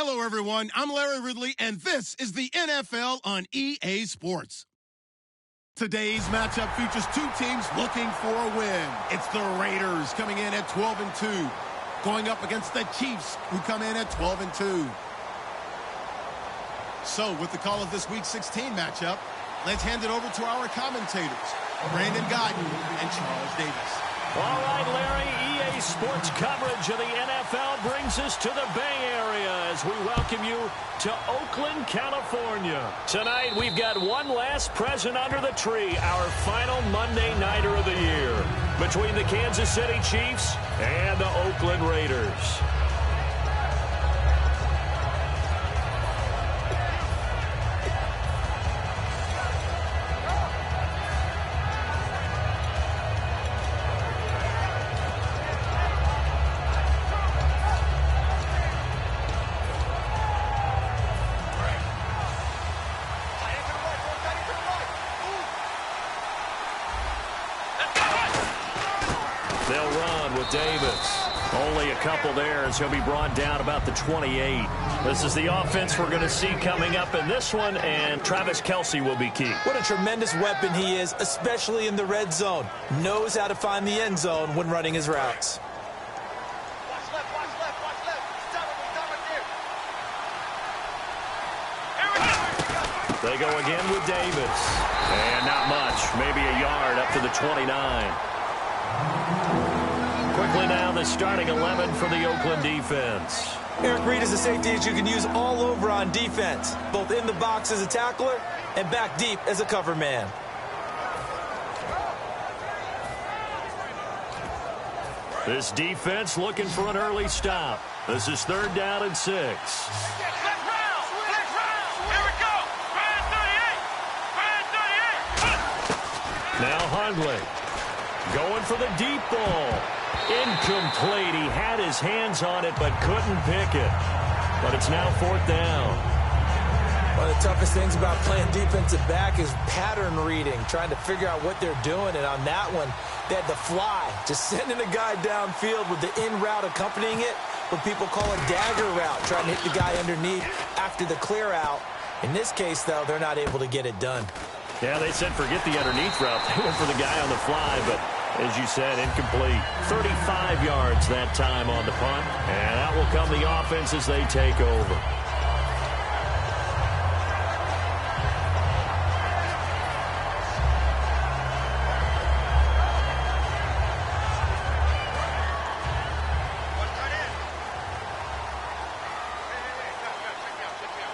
Hello, everyone. I'm Larry Ridley, and this is the NFL on EA Sports. Today's matchup features two teams looking for a win. It's the Raiders coming in at 12-2, going up against the Chiefs, who come in at 12-2. So, with the call of this Week 16 matchup, let's hand it over to our commentators, Brandon Guyton and Charles Davis. All right, Larry, EA Sports coverage of the NFL brings us to the Bay Area as we welcome you to Oakland, California. Tonight, we've got one last present under the tree, our final Monday Nighter of the year, between the Kansas City Chiefs and the Oakland Raiders. They'll run with Davis. Only a couple there as he'll be brought down about the 28. This is the offense we're going to see coming up in this one, and Travis Kelce will be key. What a tremendous weapon he is, especially in the red zone. Knows how to find the end zone when running his routes. Watch left, watch left, watch left. Stop it, They go again with Davis. And not much, maybe a yard up to the 29. Quickly now, the starting 11 for the Oakland defense. Eric Reid is a safety that you can use all over on defense, both in the box as a tackler and back deep as a cover man. This defense looking for an early stop. This is 3rd down and 6. Now Hundley going for the deep ball. Incomplete. He had his hands on it but couldn't pick it. But it's now 4th down. One of the toughest things about playing defensive back is pattern reading, trying to figure out what they're doing. And on that one, they had the fly, just sending a guy downfield with the in route accompanying it, what people call a dagger route, trying to hit the guy underneath after the clear out. In this case, though, they're not able to get it done. Yeah, they said forget the underneath route. They went for the guy on the fly, but as you said, incomplete. 35 yards that time on the punt, and that will come the offense as they take over.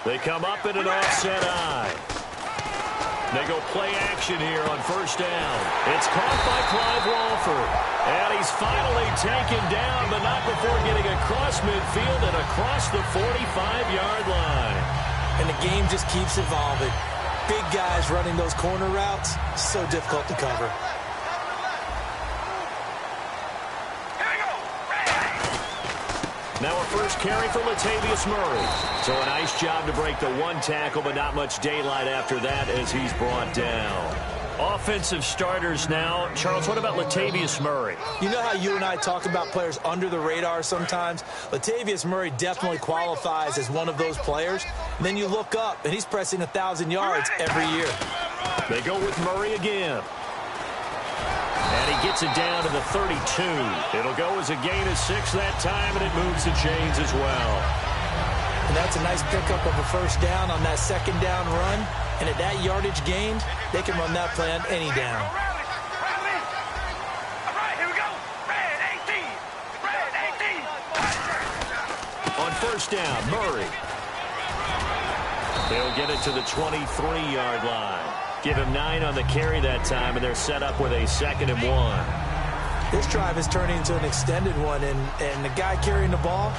They come up in an offset eye. They go play action here on 1st down. It's caught by Clive Walford. And he's finally taken down, but not before getting across midfield and across the 45-yard line. And the game just keeps evolving. Big guys running those corner routes, so difficult to cover. Now our first carry for Latavius Murray. So a nice job to break the one tackle, but not much daylight after that as he's brought down. Offensive starters now. Charles, what about Latavius Murray? You know how you and I talk about players under the radar sometimes? Latavius Murray definitely qualifies as one of those players. And then you look up, and he's pressing 1,000 yards every year. They go with Murray again. And he gets it down to the 32. It'll go as a gain of 6 that time, and it moves the chains as well. And that's a nice pickup of a 1st down on that 2nd down run. And at that yardage gained, they can run that play on any down. On 1st down, Murray. They'll get it to the 23-yard line. Give him 9 on the carry that time, and they're set up with a 2nd and 1. This drive is turning into an extended one, and the guy carrying the ball,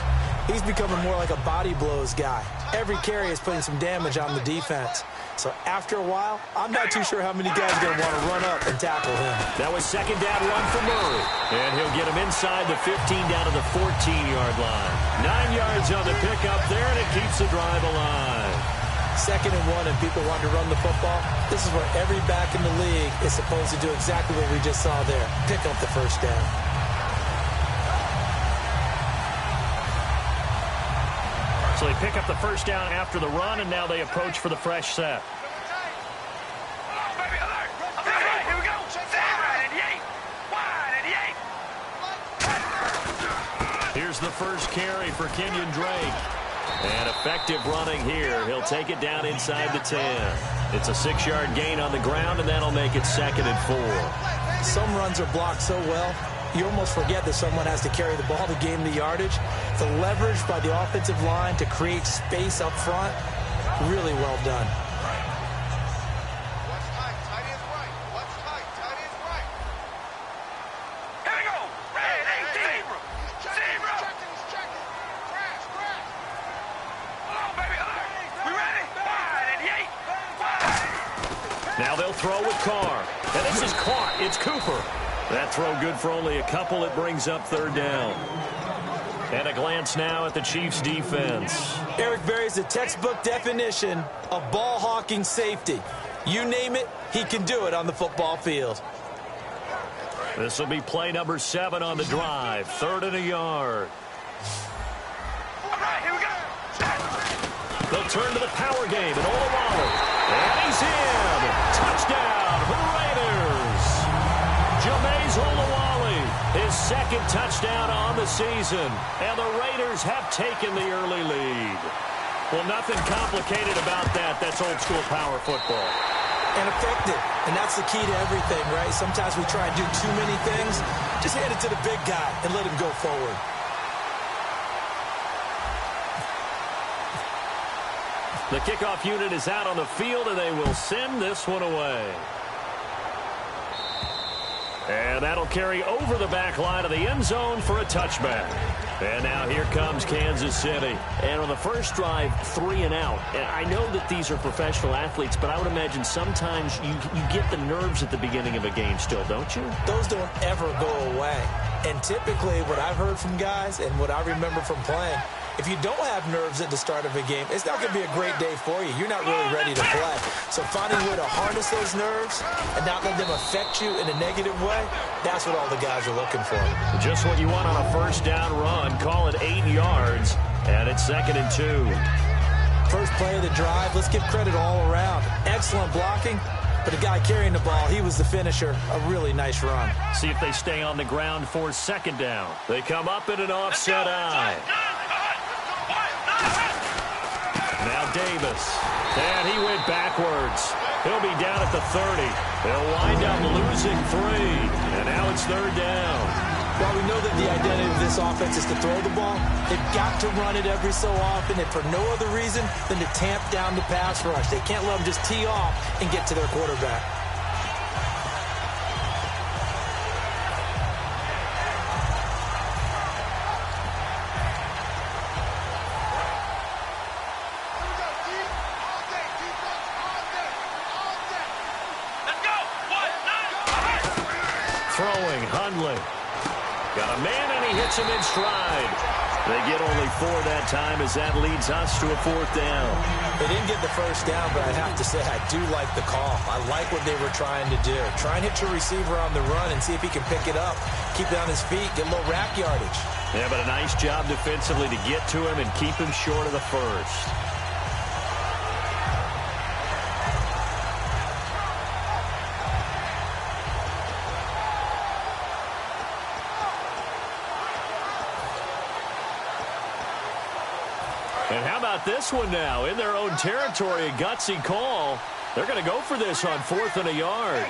he's becoming more like a body blows guy. Every carry is putting some damage on the defense. So after a while, I'm not too sure how many guys are going to want to run up and tackle him. That was 2nd down run for Murray. And he'll get him inside the 15 down to the 14-yard line. 9 yards on the pickup there, and it keeps the drive alive. 2nd and 1 and people want to run the football. This is where every back in the league is supposed to do exactly what we just saw there. Pick up the 1st down. So they pick up the first down after the run, and now they approach for the fresh set. Here's the first carry for Kenyon Drake. And effective running here. He'll take it down inside the 10. It's a 6-yard gain on the ground, and that'll make it 2nd and 4. Some runs are blocked so well, you almost forget that someone has to carry the ball to gain the yardage. The leverage by the offensive line to create space up front, really well done. Now they'll throw with Carr. And this is caught. It's Cooper. That throw good for only a couple. It brings up 3rd down. And a glance now at the Chiefs' defense. Eric Berry's the textbook definition of ball-hawking safety. You name it, he can do it on the football field. This will be play number 7 on the drive. 3rd and a yard. They'll turn to the power game and Olawale. And he's in. Touchdown for the Raiders. Jameis Olawale, his 2nd touchdown on the season. And the Raiders have taken the early lead. Well, nothing complicated about that. That's old-school power football. And effective. And that's the key to everything, right? Sometimes we try and do too many things. Just hand it to the big guy and let him go forward. The kickoff unit is out on the field, and they will send this one away. And that'll carry over the back line of the end zone for a touchback. And now here comes Kansas City. And on the first drive, 3 and out. And I know that these are professional athletes, but I would imagine sometimes you get the nerves at the beginning of a game still, don't you? Those don't ever go away. And typically what I've heard from guys and what I remember from playing, if you don't have nerves at the start of a game, it's not going to be a great day for you. You're not really ready to play. So finding a way to harness those nerves and not let them affect you in a negative way, that's what all the guys are looking for. Just what you want on a first down run. Call it 8 yards, and it's 2nd and 2. First play of the drive, let's give credit all around. Excellent blocking, but the guy carrying the ball, he was the finisher. A really nice run. See if they stay on the ground for 2nd down. They come up in an offset eye. Now Davis. And he went backwards. He'll be down at the 30. They'll wind up losing 3. And now it's 3rd down. While we know that the identity of this offense is to throw the ball, they've got to run it every so often, and for no other reason than to tamp down the pass rush. They can't let them just tee off and get to their quarterback. Throwing, Hundley. Got a man, and he hits him in stride. They get only 4 that time as that leads us to a 4th down. They didn't get the first down, but I have to say I do like the call. I like what they were trying to do. Try and hit your receiver on the run and see if he can pick it up. Keep it on his feet, get a little rack yardage. Yeah, but a nice job defensively to get to him and keep him short of the first. And how about this one now? In their own territory, a gutsy call. They're going to go for this on 4th and a yard.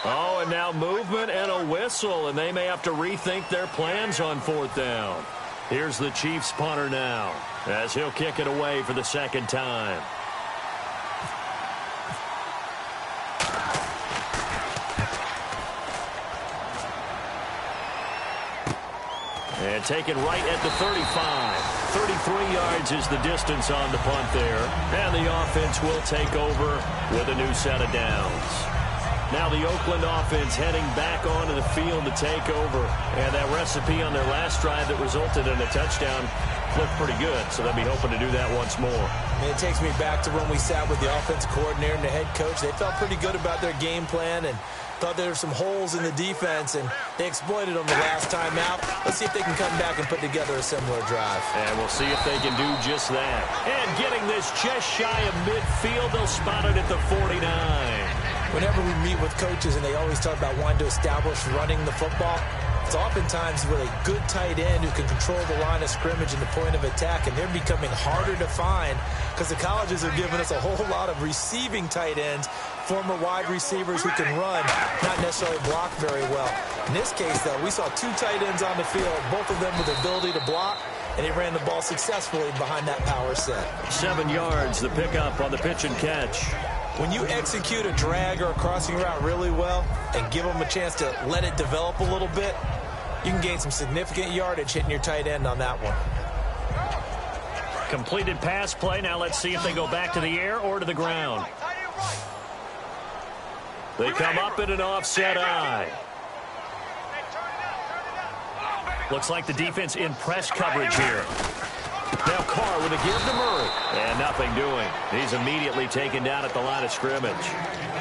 Oh, and now movement and a whistle, and they may have to rethink their plans on 4th down. Here's the Chiefs punter now, as he'll kick it away for the 2nd time. And taken right at the 35. 33 yards is the distance on the punt there. And the offense will take over with a new set of downs. Now the Oakland offense heading back onto the field to take over. And that recipe on their last drive that resulted in a touchdown looked pretty good. So they'll be hoping to do that once more. And it takes me back to when we sat with the offensive coordinator and the head coach. They felt pretty good about their game plan. And Thought there were some holes in the defense, and they exploited them the last time out. Let's see if they can come back and put together a similar drive. And we'll see if they can do just that. And getting this just shy of midfield, they'll spot it at the 49. Whenever we meet with coaches and they always talk about wanting to establish running the football, it's oftentimes with a good tight end who can control the line of scrimmage and the point of attack, and they're becoming harder to find because the colleges are giving us a whole lot of receiving tight ends, former wide receivers who can run, not necessarily block very well. In this case, though, we saw two tight ends on the field, both of them with the ability to block, and he ran the ball successfully behind that power set. 7 yards, the pickup on the pitch and catch. When you execute a drag or a crossing route really well and give them a chance to let it develop a little bit, you can gain some significant yardage hitting your tight end on that one. Completed pass play. Now let's see if they go back to the air or to the ground. They come up in an offset eye. Looks like the defense in press coverage here. Now Carr with a give to Murray. And nothing doing. He's immediately taken down at the line of scrimmage.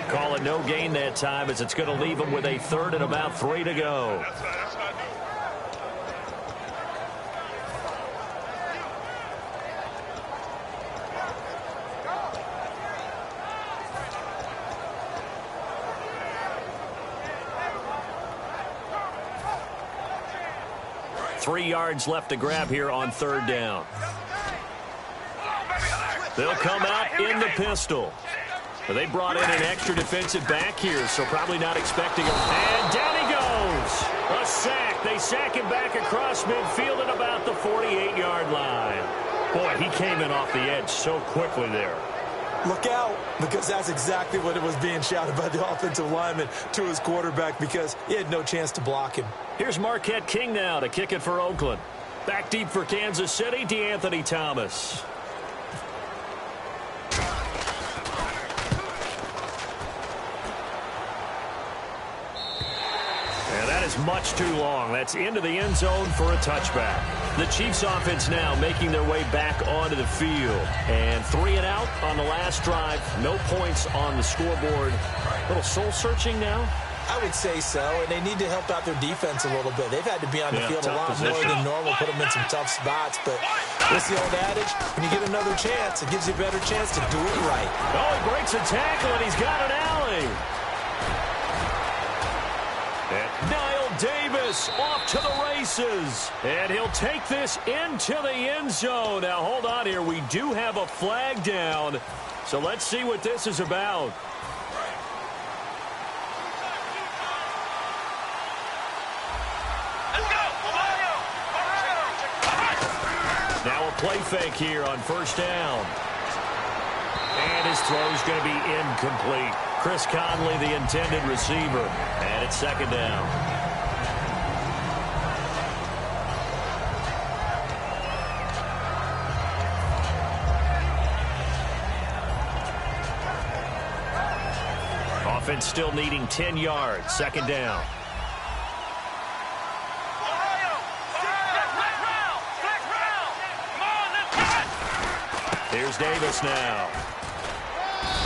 Call it no gain that time as it's going to leave him with a 3rd and about 3 to go. Three yards left to grab here on 3rd down. They'll come out in the pistol. They brought in an extra defensive back here, so probably not expecting him. And down he goes. A sack. They sack him back across midfield at about the 48-yard line. Boy, he came in off the edge so quickly there. Look out, because that's exactly what it was being shouted by the offensive lineman to his quarterback because he had no chance to block him. Here's Marquette King now to kick it for Oakland. Back deep for Kansas City, DeAnthony Thomas. And that is much too long. That's into the end zone for a touchback. The Chiefs offense now making their way back onto the field. And 3 and out on the last drive. No points on the scoreboard. A little soul-searching now. I would say so, and they need to help out their defense a little bit. They've had to be on the field a lot more than normal, put them in some tough spots. But what's the old adage? When you get another chance, it gives you a better chance to do it right. Oh, he breaks a tackle, and he's got an alley. And Niall Davis off to the races. And he'll take this into the end zone. Now, hold on here. We do have a flag down. So let's see what this is about. Now a play fake here on 1st down. And his throw's going to be incomplete. Chris Conley, the intended receiver. And it's 2nd down. Offense still needing 10 yards. 2nd down. Here's Davis now.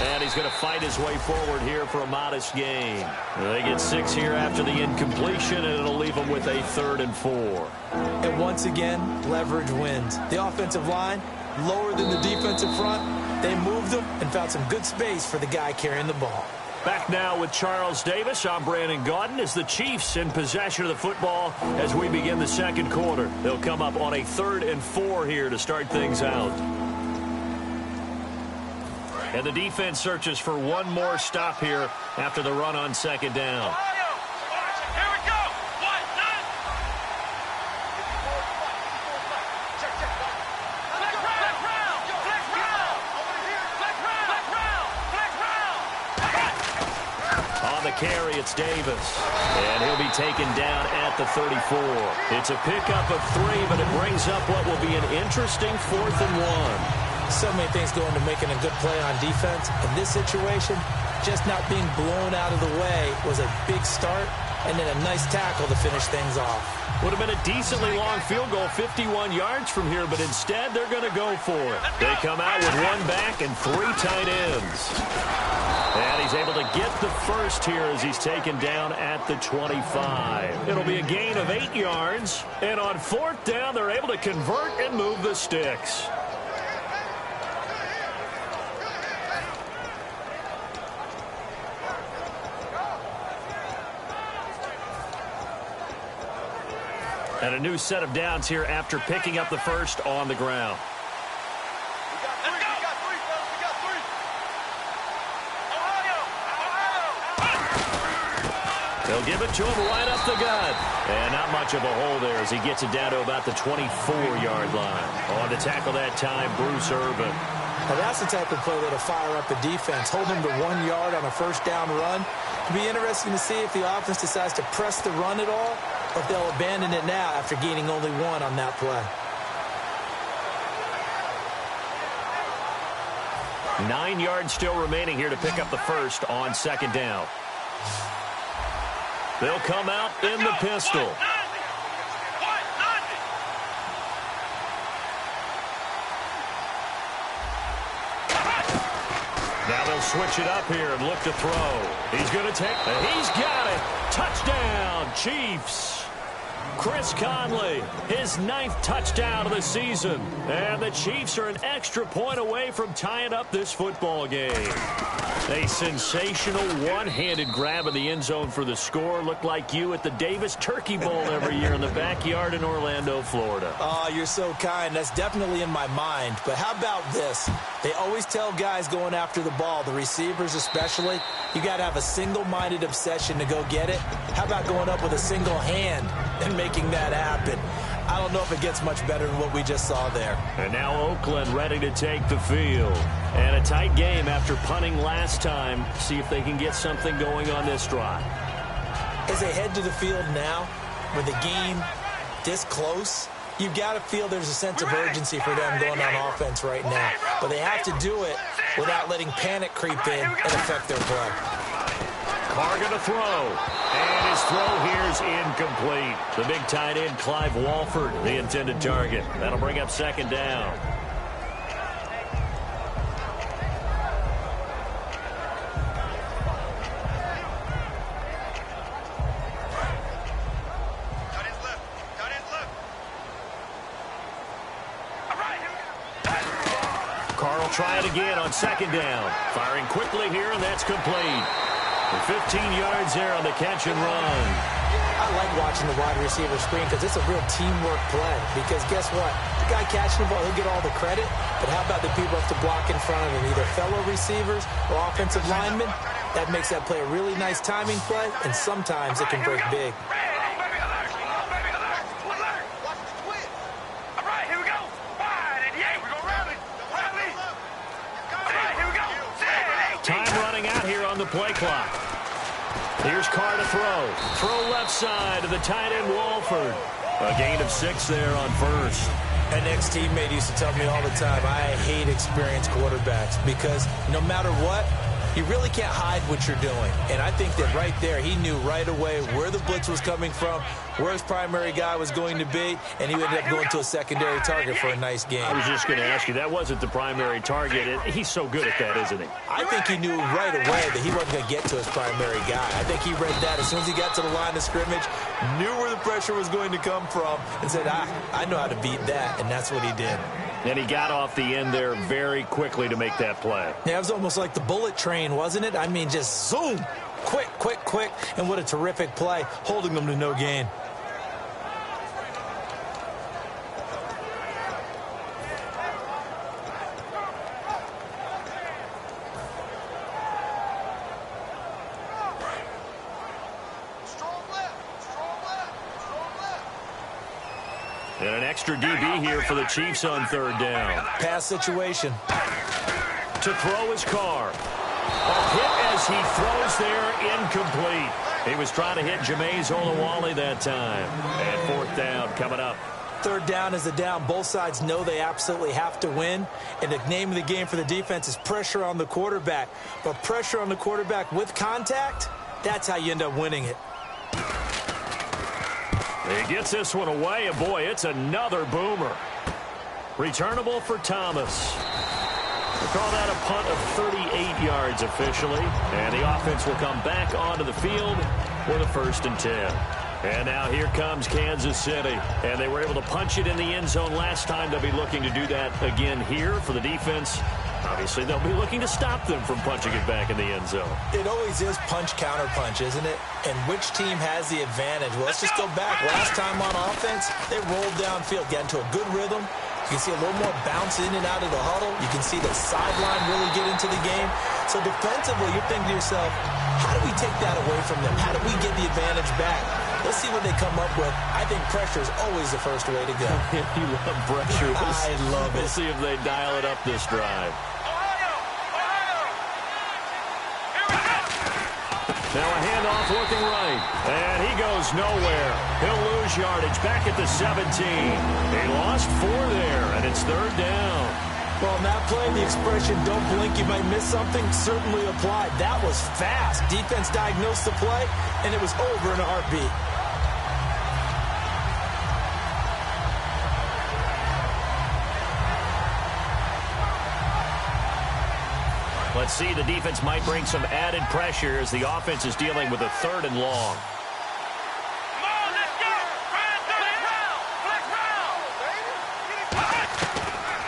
And he's going to fight his way forward here for a modest gain. They get 6 here after the incompletion, and it'll leave them with a 3rd and 4. And once again, leverage wins. The offensive line, lower than the defensive front. They moved them and found some good space for the guy carrying the ball. Back now with Charles Davis. I'm Brandon Gaudin as the Chiefs in possession of the football as we begin the 2nd quarter. They'll come up on a 3rd and 4 here to start things out. And the defense searches for one more stop here after the run on 2nd down. On the carry, it's Davis. And he'll be taken down at the 34. It's a pickup of 3, but it brings up what will be an interesting 4th and 1. So many things go into making a good play on defense. In this situation, just not being blown out of the way was a big start, and then a nice tackle to finish things off. Would have been a decently long field goal, 51 yards from here, but instead they're going to go for it. They come out with one back and 3 tight ends. And he's able to get the first here as he's taken down at the 25. It'll be a gain of 8 yards, and on 4th down, they're able to convert and move the sticks. And a new set of downs here after picking up the first on the ground. We got three, fellas. We got three. Ohio. They'll give it to him right up the gut. And not much of a hole there as he gets it down to about the 24-yard line. On to tackle that time, Bruce Irvin. Now that's the type of play that'll fire up the defense. Hold them to 1 yard on a first down run. It'll be interesting to see if the offense decides to press the run at all, or if they'll abandon it now after gaining only 1 on that play. 9 yards still remaining here to pick up the first on 2nd down. They'll come out in the pistol. Now they'll switch it up here and look to throw. He's going to take, and he's got it. Touchdown, Chiefs. Chris Conley, his 9th touchdown of the season. And the Chiefs are an extra point away from tying up this football game. A sensational one-handed grab in the end zone for the score. Looked like you at the Davis Turkey Bowl every year in the backyard in Orlando, Florida. Oh, you're so kind. That's definitely in my mind. But how about this? They always tell guys going after the ball, the receivers especially, you got to have a single-minded obsession to go get it. How about going up with a single hand and making that happen? I don't know if it gets much better than what we just saw there. And now Oakland ready to take the field. And a tight game after punting last time. See if they can get something going on this drive. As they head to the field now, with the game this close, you've got to feel there's a sense of urgency for them going on offense right now. But they have to do it without letting panic creep in and affect their play. Carr going to throw. And his throw here is incomplete. The big tight end, Clive Walford, the intended target. That'll bring up 2nd down. Carr will try it again on 2nd down. Firing quickly here, and that's complete. 15 yards there on the catch and run. I like watching the wide receiver screen because it's a real teamwork play. Because guess what? The guy catching the ball, he'll get all the credit. But how about the people who have to block in front of him, either fellow receivers or offensive linemen? That makes that play a really nice timing play, and sometimes it can break big. Time running out here on the play clock. Here's Carr to throw. Throw left side to the tight end, Walford. A gain of 6 there on 1st. An ex-teammate used to tell me all the time, I hate experienced quarterbacks because no matter what, you really can't hide what you're doing. And I think that right there, he knew right away where the blitz was coming from, where his primary guy was going to be, and he ended up going to a secondary target for a nice game. I was just going to ask you, that wasn't the primary target. He's so good at that, isn't he? I think he knew right away that he wasn't going to get to his primary guy. I think he read that as soon as he got to the line of scrimmage, knew where the pressure was going to come from, and said, I know how to beat that, and that's what he did. And he got off the end there very quickly to make that play. Yeah, it was almost like the bullet train, wasn't it? I mean, just zoom, quick, quick, quick, and what a terrific play, holding them to no gain. And an extra DB here for the Chiefs on 3rd down. Pass situation. To throw his Carr. A hit as he throws there, incomplete. He was trying to hit Jameis Olawale that time. And 4th down coming up. Third down is a down. Both sides know they absolutely have to win. And the name of the game for the defense is pressure on the quarterback. But pressure on the quarterback with contact, that's how you end up winning it. He gets this one away, and boy, it's another boomer. Returnable for Thomas. We'll call that a punt of 38 yards officially. And the offense will come back onto the field with a 1st and 10. And now here comes Kansas City. And they were able to punch it in the end zone last time. They'll be looking to do that again here for the defense. Obviously, they'll be looking to stop them from punching it back in the end zone. It always is punch-counter-punch, isn't it? And which team has the advantage? Well, let's just go back. Last time on offense, they rolled downfield, got into a good rhythm. You can see a little more bounce in and out of the huddle. You can see the sideline really get into the game. So defensively, you're thinking to yourself, how do we take that away from them? How do we get the advantage back? Let's see what they come up with. I think pressure is always the first way to go. You love pressure. I love it. We'll see if they dial it up this drive. Now a handoff looking right. And he goes nowhere. He'll lose yardage back at the 17. He lost 4 there, and it's 3rd down. Well, in that play, the expression, don't blink, you might miss something, certainly applied. That was fast. Defense diagnosed the play, and it was over in a heartbeat. Let's see, the defense might bring some added pressure as the offense is dealing with a 3rd and long.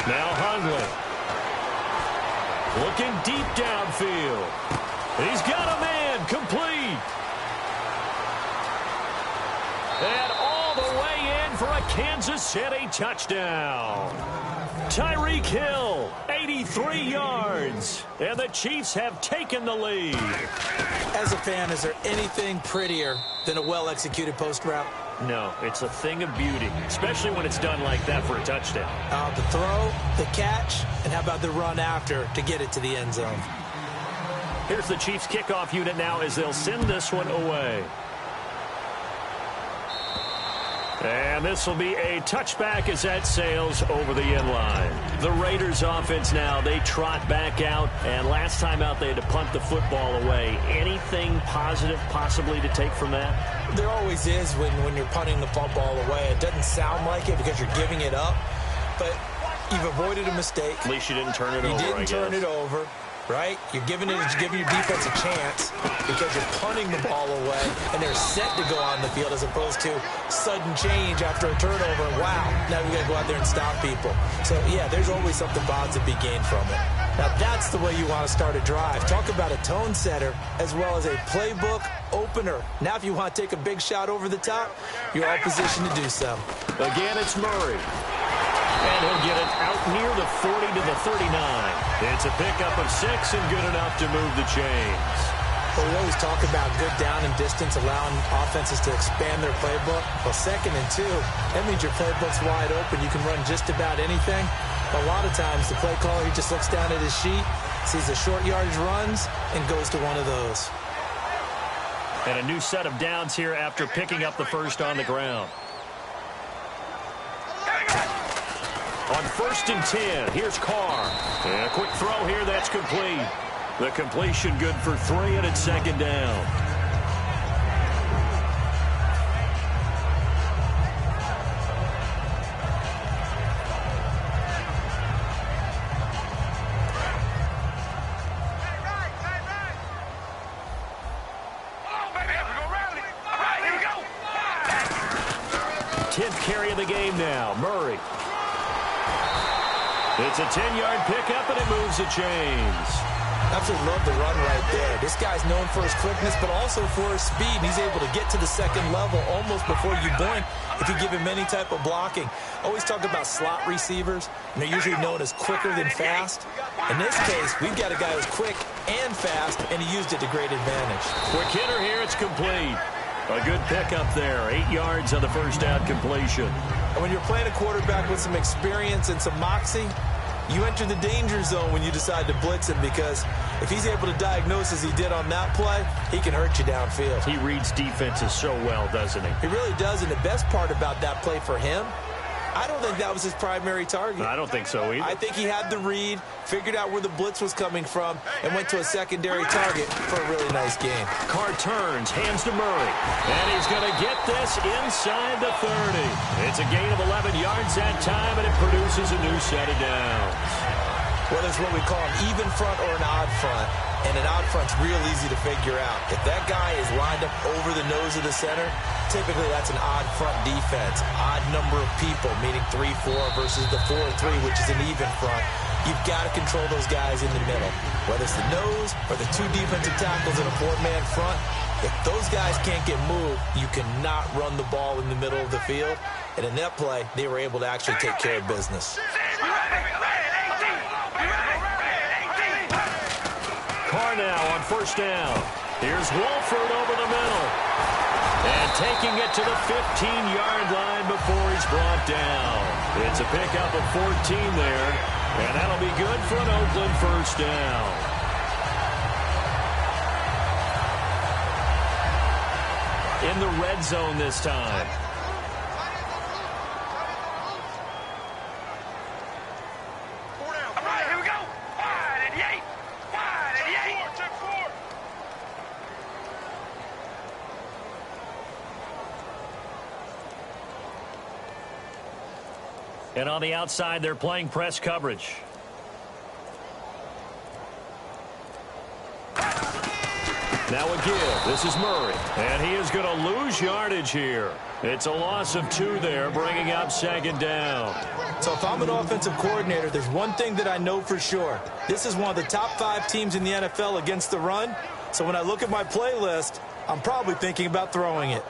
Now Hundley. Looking deep downfield. He's got a man, complete. And all the way in for a Kansas City touchdown. Tyreek Hill, 83 yards. And the Chiefs have taken the lead. As a fan, is there anything prettier than a well-executed post route? No, it's a thing of beauty, especially when it's done like that for a touchdown. The throw, the catch, and how about the run after to get it to the end zone? Here's the Chiefs kickoff unit now as they'll send this one away. And this will be a touchback as that sails over the end line. The Raiders offense now, they trot back out. And last time out, they had to punt the football away. Anything positive possibly to take from that? There always is when you're punting the football away. It doesn't sound like it because you're giving it up. But you've avoided a mistake. At least you didn't turn it over, You didn't turn it over. Right? You're giving your defense a chance because you're punting the ball away, and they're set to go on the field as opposed to sudden change after a turnover. Wow, now we got to go out there and stop people. So, yeah, there's always something positive to be gained from it. Now, that's the way you want to start a drive. Talk about a tone setter as well as a playbook opener. Now, if you want to take a big shot over the top, you're all positioned to do so. Again, it's Murray. And he'll get it out near the 40 to the 39. It's a pickup of 6 and good enough to move the chains. Well, we always talk about good down and distance, allowing offenses to expand their playbook. Well, 2nd and 2, that means your playbook's wide open. You can run just about anything. A lot of times, the play caller, he just looks down at his sheet, sees the short yardage runs, and goes to one of those. And a new set of downs here after picking up the first on the ground. On 1st and 10, here's Carr. And a quick throw here, that's complete. The completion good for 3, and it's 2nd down. Tenth carry of the game now, Murray. It's a 10-yard pickup, and it moves the chains. Absolutely love the run right there. This guy's known for his quickness, but also for his speed. He's able to get to the 2nd level almost before you blink if you give him any type of blocking. Always talk about slot receivers, and they're usually known as quicker than fast. In this case, we've got a guy who's quick and fast, and he used it to great advantage. Quick hitter here, it's complete. A good pickup there, 8 yards on the first down completion. And when you're playing a quarterback with some experience and some moxie, you enter the danger zone when you decide to blitz him, because if he's able to diagnose as he did on that play, he can hurt you downfield. He reads defenses so well, doesn't he? He really does, and the best part about that play for him I don't think that was his primary target. I don't think so either. I think he had the read, figured out where the blitz was coming from, and went to a secondary target for a really nice game. Carr turns, hands to Murray, and he's going to get this inside the 30. It's a gain of 11 yards that time, and it produces a new set of downs. Well, there's what we call an even front or an odd front, and an odd front's real easy to figure out. If that guy is lined up over the nose of the center, typically that's an odd front defense. Odd number of people, meaning 3-4 versus the 4-3, which is an even front. You've got to control those guys in the middle. Whether it's the nose or the two defensive tackles in a four-man front, if those guys can't get moved, you cannot run the ball in the middle of the field. And in that play, they were able to actually take care of business. Carr now on first down. Here's Wolford over the middle. And taking it to the 15-yard line before he's brought down. It's a pickup of 14 there. And that'll be good for an Oakland first down. In the red zone this time. And on the outside, they're playing press coverage. Now a give. This is Murray. And he is going to lose yardage here. It's a loss of 2 there, bringing up second down. So if I'm an offensive coordinator, there's one thing that I know for sure. This is one of the top 5 teams in the NFL against the run. So when I look at my playlist, I'm probably thinking about throwing it.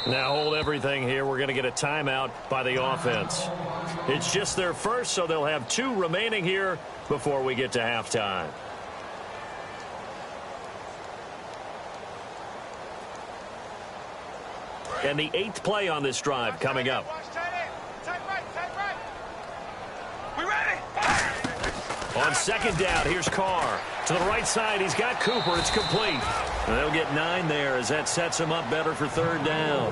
Now hold everything here. We're going to get a timeout by the offense. It's just their first, so they'll have 2 remaining here before we get to halftime. And the 8th play on this drive coming up. On second down, here's Carr. To the right side, he's got Cooper. It's complete. And they'll get 9 there as that sets him up better for third down.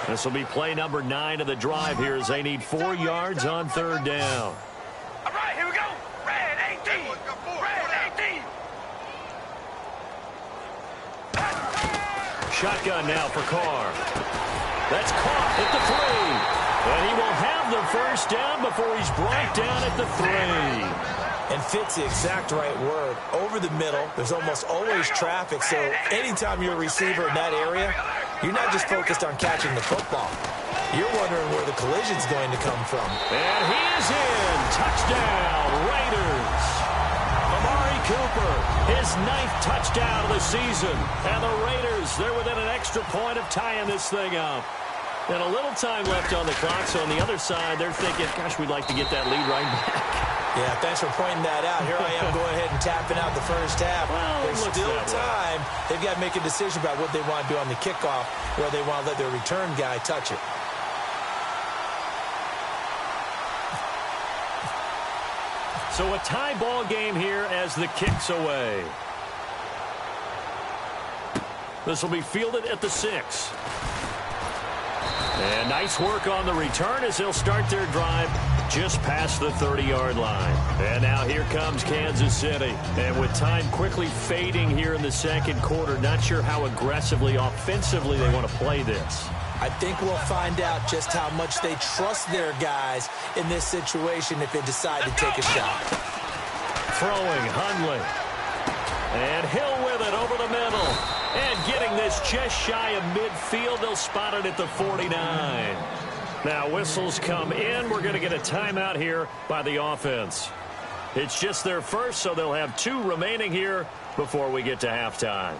This will be play number 9 of the drive here as they need 4 yards on third down. All right, here we go. Red 18. Red 18. Shotgun now for Carr. That's caught at the 3. And he will have the first down before he's brought down at the 3. And fit's the exact right word. Over the middle, there's almost always traffic, so anytime you're a receiver in that area, you're not just focused on catching the football. You're wondering where the collision's going to come from. And he is in. Touchdown, Raiders. Amari Cooper, his 9th touchdown of the season. And the Raiders, they're within an extra point of tying this thing up. And a little time left on the clock, so on the other side, they're thinking, gosh, we'd like to get that lead right back. Yeah, thanks for pointing that out. Here I am going ahead and tapping out the first half. Well, there's still time. They've got to make a decision about what they want to do on the kickoff, where they want to let their return guy touch it. So a tie ball game here as the kick's away. This will be fielded at the 6. And nice work on the return as they'll start their drive just past the 30-yard line. And now here comes Kansas City. And with time quickly fading here in the second quarter, not sure how aggressively, offensively they want to play this. I think we'll find out just how much they trust their guys in this situation if they decide to take a shot. Throwing, Hundley. And Hill with it over the middle. And getting this just shy of midfield, they'll spot it at the 49. Now whistles come in. We're going to get a timeout here by the offense. It's just their first, so they'll have 2 remaining here before we get to halftime.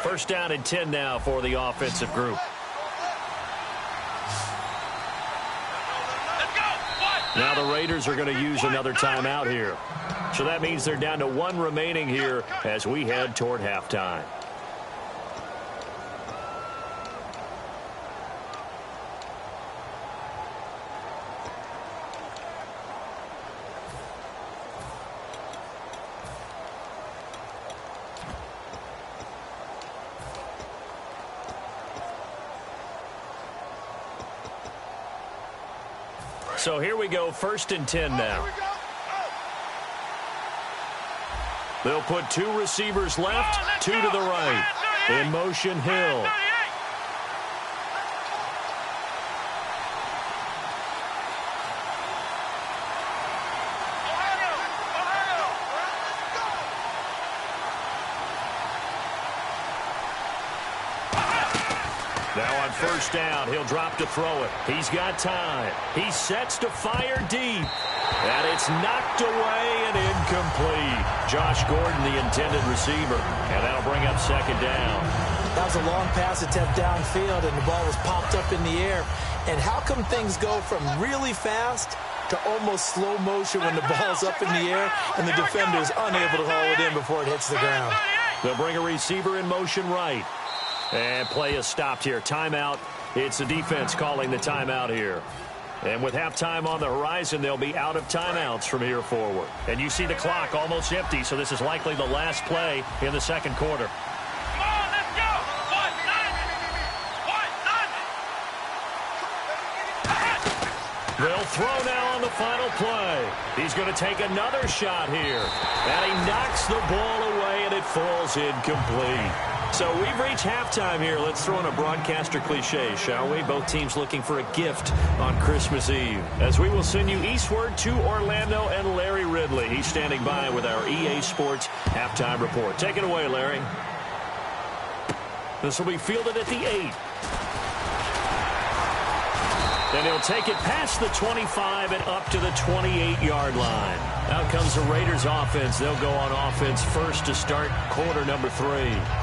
First down and 10 now for the offensive group. Now the Raiders are going to use another timeout here. So that means they're down to 1 remaining here as we head toward halftime. So here we go, 1st and 10 now. They'll put 2 receivers left, 2 to the right. In motion, Hill. Now on first down, he'll drop to throw it. He's got time. He sets to fire deep. And it's knocked away and incomplete. Josh Gordon, the intended receiver. And that'll bring up 2nd down. That was a long pass attempt downfield, and the ball was popped up in the air. And how come things go from really fast to almost slow motion when the ball's up in the air and the defender is unable to haul it in before it hits the ground? They'll bring a receiver in motion right. And play is stopped here. Timeout. It's the defense calling the timeout here. And with halftime on the horizon, they'll be out of timeouts from here forward. And you see the clock almost empty, so this is likely the last play in the 2nd quarter. Come on, let's go! 1-9! They'll throw now on the final play. He's going to take another shot here. And he knocks the ball away, and it falls incomplete. So we've reached halftime here. Let's throw in a broadcaster cliche, shall we? Both teams looking for a gift on Christmas Eve. As we will send you eastward to Orlando and Larry Ridley. He's standing by with our EA Sports halftime report. Take it away, Larry. This will be fielded at the 8. And he'll take it past the 25 and up to the 28-yard line. Out comes the Raiders offense. They'll go on offense first to start quarter number 3.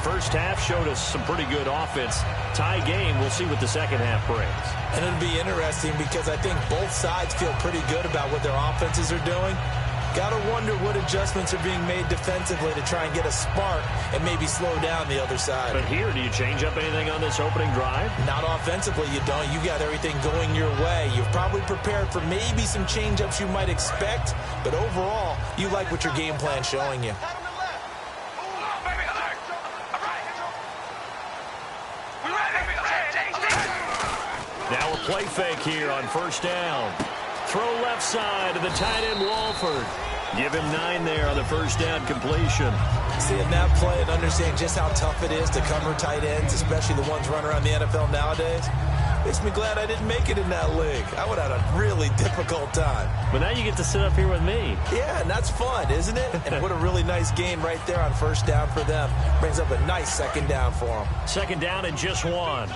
First half showed us some pretty good offense. Tie game. We'll see what the second half brings. And it'll be interesting because I think both sides feel pretty good about what their offenses are doing. Got to wonder what adjustments are being made defensively to try and get a spark and maybe slow down the other side. But here, do you change up anything on this opening drive? Not offensively, you don't. You got everything going your way. You've probably prepared for maybe some change-ups you might expect, but overall, you like what your game plan's showing you. Now a play fake here on first down. Throw left side to the tight end, Walford. Give him 9 there on the first down completion. Seeing that play and understanding just how tough it is to cover tight ends, especially the ones running around the NFL nowadays, makes me glad I didn't make it in that league. I would have had a really difficult time. But now you get to sit up here with me. Yeah, and that's fun, isn't it? And what a really nice gain right there on first down for them. Brings up a nice 2nd down for them. 2nd down and just 1.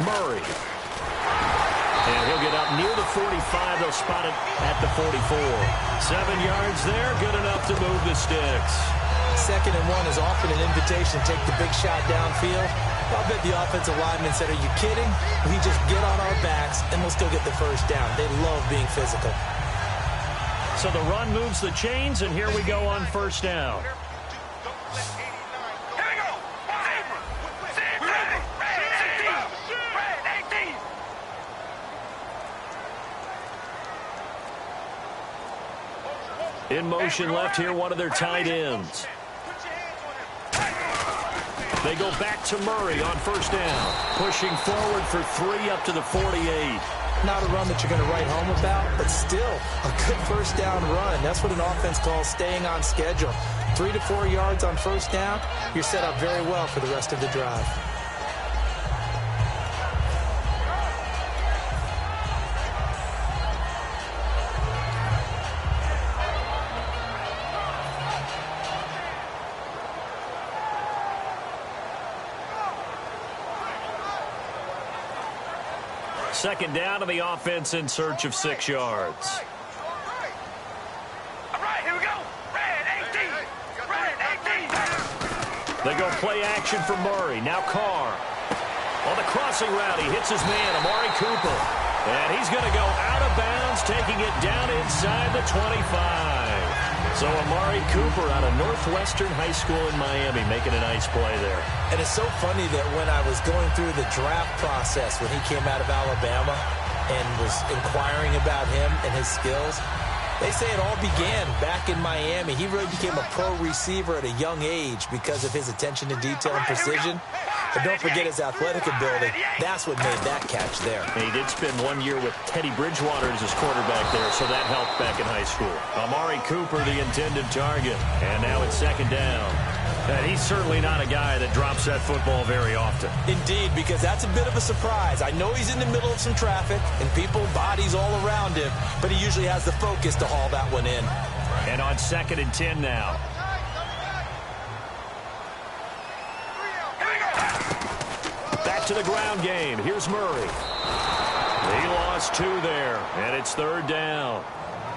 Murray. And he'll get up near the 45. They'll spot it at the 44. 7 yards there, good enough to move the sticks. 2nd and 1 is often an invitation to take the big shot downfield. I'll bet the offensive lineman said, are you kidding? We just get on our backs and we'll still get the first down. They love being physical. So the run moves the chains, and here we go on first down. In motion left here, one of their tight ends. They go back to Murray on first down. Pushing forward for 3 up to the 48. Not a run that you're going to write home about, but still a good first down run. That's what an offense calls staying on schedule. 3 to 4 yards on first down, you're set up very well for the rest of the drive. Second down to the offense in search of 6 yards. All right, here we go. Red 18. Red 18. They go play action for Murray. Now Carr. On the crossing route, he hits his man, Amari Cooper. And he's going to go out of bounds, taking it down inside the 25. So Amari Cooper out of Northwestern High School in Miami making a nice play there. And it's so funny that when I was going through the draft process when he came out of Alabama and was inquiring about him and his skills, they say it all began back in Miami. He really became a pro receiver at a young age because of his attention to detail and precision. But don't forget his athletic ability. That's what made that catch there. And he did spend 1 year with Teddy Bridgewater as his quarterback there, so that helped back in high school. Amari Cooper, the intended target. And now it's second down. And he's certainly not a guy that drops that football very often. Indeed, because that's a bit of a surprise. I know he's in the middle of some traffic and people, bodies all around him, but he usually has the focus to haul that one in. And on 2nd and 10 now. Back to the ground game. Here's Murray. He lost 2 there, and it's 3rd down.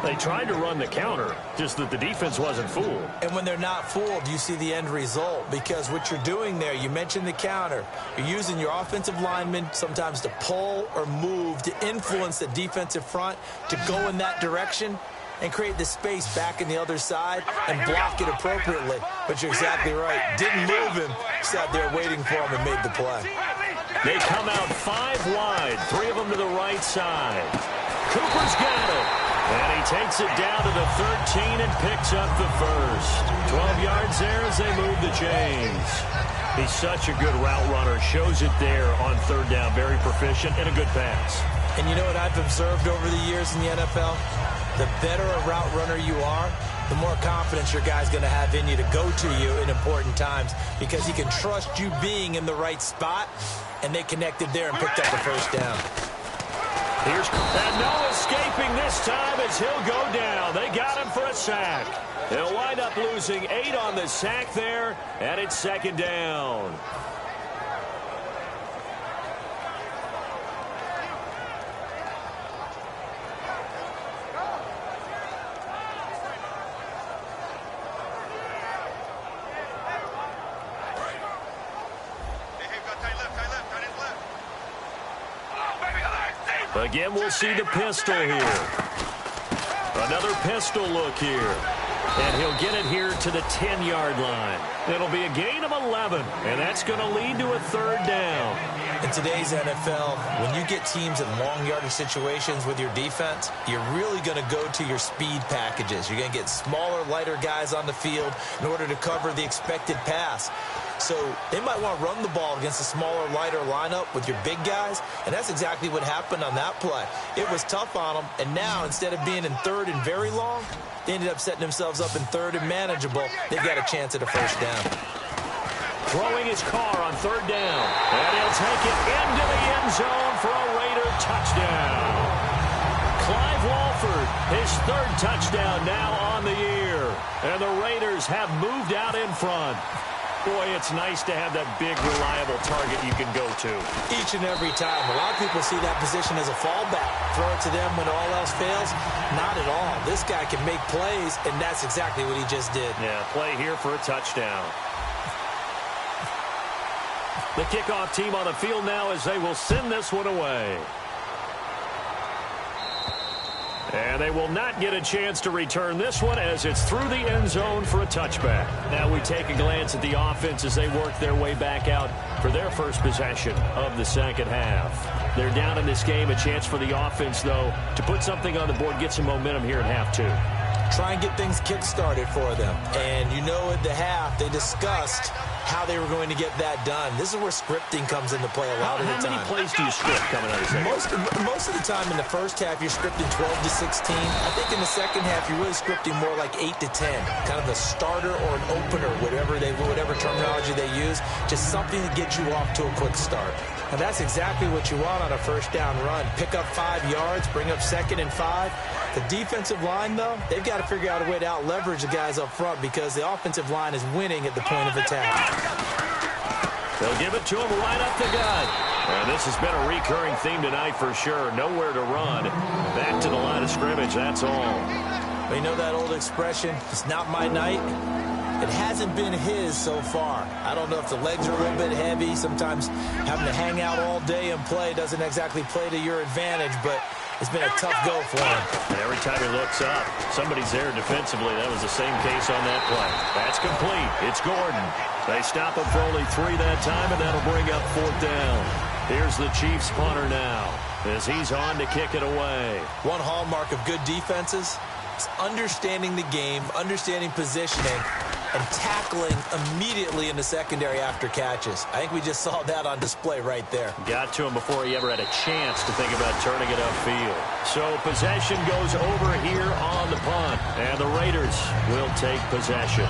They tried to run the counter, just that the defense wasn't fooled. And when they're not fooled, you see the end result. Because what you're doing there, you mentioned the counter. You're using your offensive linemen sometimes to pull or move to influence the defensive front to go in that direction and create the space back in the other side and block it appropriately. But you're exactly right. Didn't move him. Sat there waiting for him and made the play. They come out 5 wide, 3 of them to the right side. Cooper's got it. And he takes it down to the 13 and picks up the first. 12 yards there as they move the chains. He's such a good route runner. Shows it there on 3rd down. Very proficient and a good pass. And you know what I've observed over the years in the NFL? The better a route runner you are, the more confidence your guy's going to have in you to go to you in important times because he can trust you being in the right spot, and they connected there and picked up the first down. And no escaping this time as he'll go down. They got him for a sack. They'll wind up losing 8 on the sack there, and it's 2nd down. Again, we'll see the pistol here. Another pistol look here. And he'll get it here to the 10-yard line. It'll be a gain of 11, and that's going to lead to a 3rd down. In today's NFL, when you get teams in long yardage situations with your defense, you're really going to go to your speed packages. You're going to get smaller, lighter guys on the field in order to cover the expected pass. So they might want to run the ball against a smaller, lighter lineup with your big guys, and that's exactly what happened on that play. It was tough on them, and now instead of being in 3rd and very long, they ended up setting themselves up in 3rd and manageable. They've got a chance at a first down. Throwing his car on 3rd down, and he'll take it into the end zone for a Raider touchdown. Clive Walford, his 3rd touchdown now on the year, and the Raiders have moved out in front. Boy, it's nice to have that big, reliable target you can go to. Each and every time. A lot of people see that position as a fallback. Throw it to them when all else fails. Not at all. This guy can make plays, and that's exactly what he just did. Yeah, play here for a touchdown. The kickoff team on the field now as they will send this one away. And they will not get a chance to return this one as it's through the end zone for a touchback. Now we take a glance at the offense as they work their way back out for their first possession of the second half. They're down in this game. A chance for the offense, though, to put something on the board, get some momentum here in half 2. try and get things kick-started for them. And you know at the half, they discussed how they were going to get that done. This is where scripting comes into play a lot of the time. How many plays do you script coming out of the second? Most of the time in the first half, you're scripting 12 to 16. I think in the second half, you're really scripting more like 8 to 10. Kind of a starter or an opener, whatever terminology they use. Just something to get you off to a quick start. And that's exactly what you want on a first down run. Pick up 5 yards, bring up 2nd and 5. The defensive line, though, they've got to figure out a way to out-leverage the guys up front because the offensive line is winning at the point of attack. They'll give it to him right up the gut. And this has been a recurring theme tonight for sure. Nowhere to run. Back to the line of scrimmage, that's all. Well, you know that old expression, it's not my night? It hasn't been his so far. I don't know if the legs are a little bit heavy. Sometimes having to hang out all day and play doesn't exactly play to your advantage, but it's been a tough go for him. And every time he looks up, somebody's there defensively. That was the same case on that play. That's complete. It's Gordon. They stop him for only 3 that time, and that'll bring up 4th down. Here's the Chiefs punter now as he's on to kick it away. One hallmark of good defenses is understanding the game, understanding positioning, and tackling immediately in the secondary after catches. I think we just saw that on display right there. Got to him before he ever had a chance to think about turning it upfield. So possession goes over here on the punt, and the Raiders will take possession.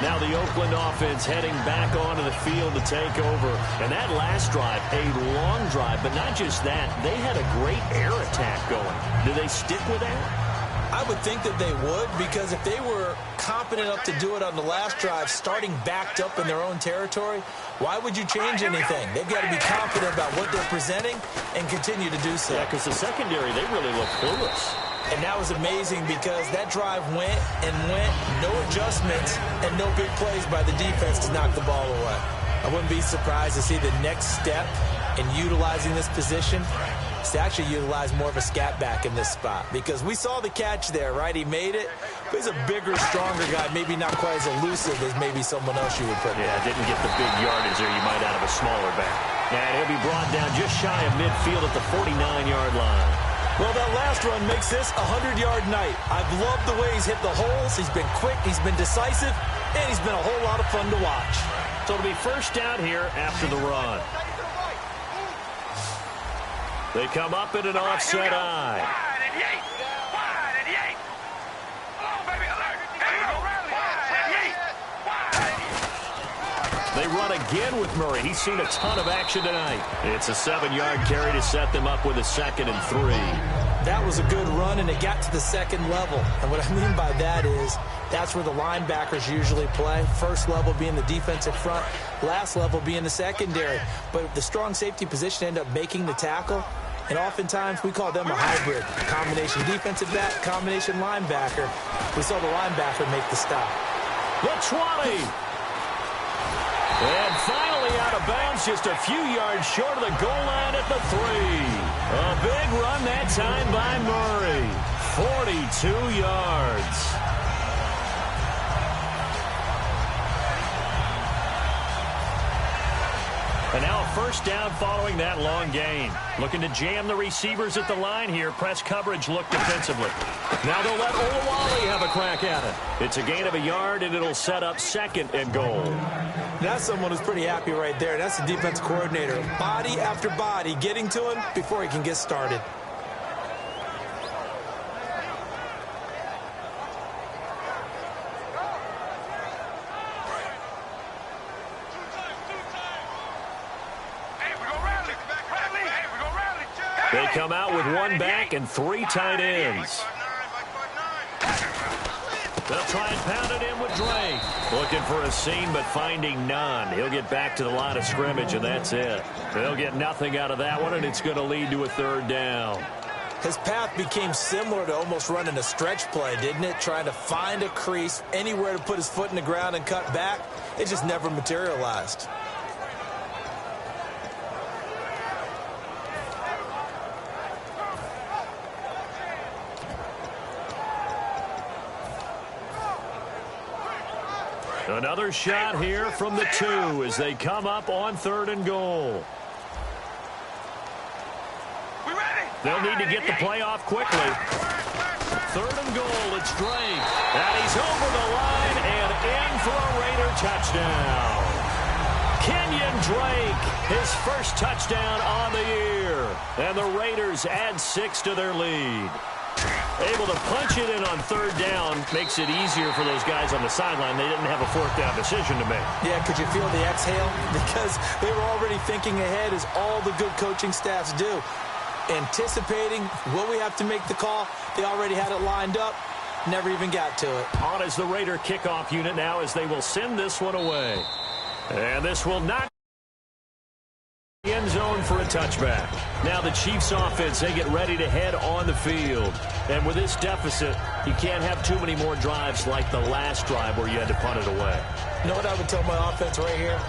Now the Oakland offense heading back onto the field to take over. And that last drive, a long drive, but not just that. They had a great air attack going. Do they stick with that? I would think that they would, because if they were competent enough to do it on the last drive, starting backed up in their own territory, why would you change anything? They've got to be confident about what they're presenting and continue to do so. Yeah, because the secondary, they really look clueless. And that was amazing because that drive went and went, no adjustments, and no big plays by the defense to knock the ball away. I wouldn't be surprised to see the next step in utilizing this position to actually utilize more of a scat back in this spot, because we saw the catch there, right? He made it, but he's a bigger, stronger guy, maybe not quite as elusive as maybe someone else you would put there. Yeah, didn't get the big yardage there you might out of a smaller back. And he'll be brought down just shy of midfield at the 49-yard line. Well, that last run makes this a 100-yard night. I've loved the way he's hit the holes. He's been quick, he's been decisive, and he's been a whole lot of fun to watch. So it'll be first down here after the run. They come up in an offset eye. They run again with Murray. He's seen a ton of action tonight. It's a 7-yard carry to set them up with a 2nd and 3. That was a good run, and it got to the second level. And what I mean by that is that's where the linebackers usually play. First level being the defensive front, last level being the secondary. But the strong safety position ended up making the tackle. And oftentimes we call them a hybrid. Combination defensive back, combination linebacker. We saw the linebacker make the stop. The 20. And finally out of bounds, just a few yards short of the goal line at the 3. A big run that time by Murray. 42 yards. And now a first down following that long gain. Looking to jam the receivers at the line here. Press coverage look defensively. Now they'll let Olawale have a crack at it. It's a gain of a yard, and it'll set up 2nd and goal. That's someone who's pretty happy right there. That's the defense coordinator. Body after body getting to him before he can get started. They come out with 1 back and 3 tight ends. They'll try and pound it in with Drake. Looking for a seam, but finding none. He'll get back to the line of scrimmage, and that's it. They'll get nothing out of that one, and it's going to lead to a 3rd down. His path became similar to almost running a stretch play, didn't it? Trying to find a crease, anywhere to put his foot in the ground and cut back. It just never materialized. Another shot here from the 2 as they come up on 3rd and goal. They'll need to get the play off quickly. third and goal. It's Drake. And he's over the line and in for a Raider touchdown. Kenyon Drake, his first touchdown on the year. And the Raiders add 6 to their lead. Able to punch it in on third down makes it easier for those guys on the sideline. They didn't have a fourth down decision to make. Yeah, could you feel the exhale? Because they were already thinking ahead, as all the good coaching staffs do. Anticipating, will we have to make the call? They already had it lined up. Never even got to it. On as the Raider kickoff unit now, as they will send this one away. And this will not the end zone for a touchback. Now the Chiefs offense, they get ready to head on the field. And with this deficit, you can't have too many more drives like the last drive where you had to punt it away. You know what I would tell my offense right here?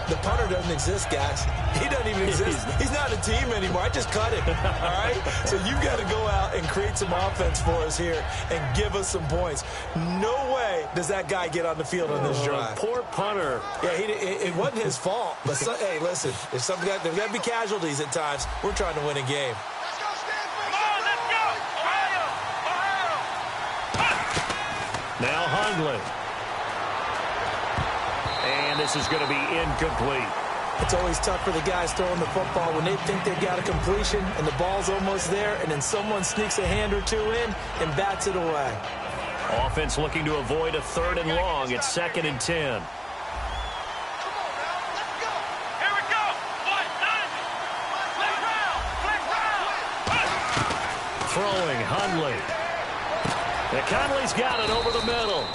The punter doesn't exist, guys. He doesn't even exist. He's not a team anymore. I just cut him, all right? So you've got to go out and create some offense for us here and give us some points. No way does that guy get on the field on this drive. Poor punter. Yeah, it wasn't his fault. But, hey, listen, there's got to be casualties at times. We're trying to win a game. Now Hundley. And this is going to be incomplete. It's always tough for the guys throwing the football when they think they've got a completion and the ball's almost there, and then someone sneaks a hand or two in and bats it away. Offense looking to avoid a third and long. It's 2nd and 10. Throwing Hundley. And Conley's got it over the middle.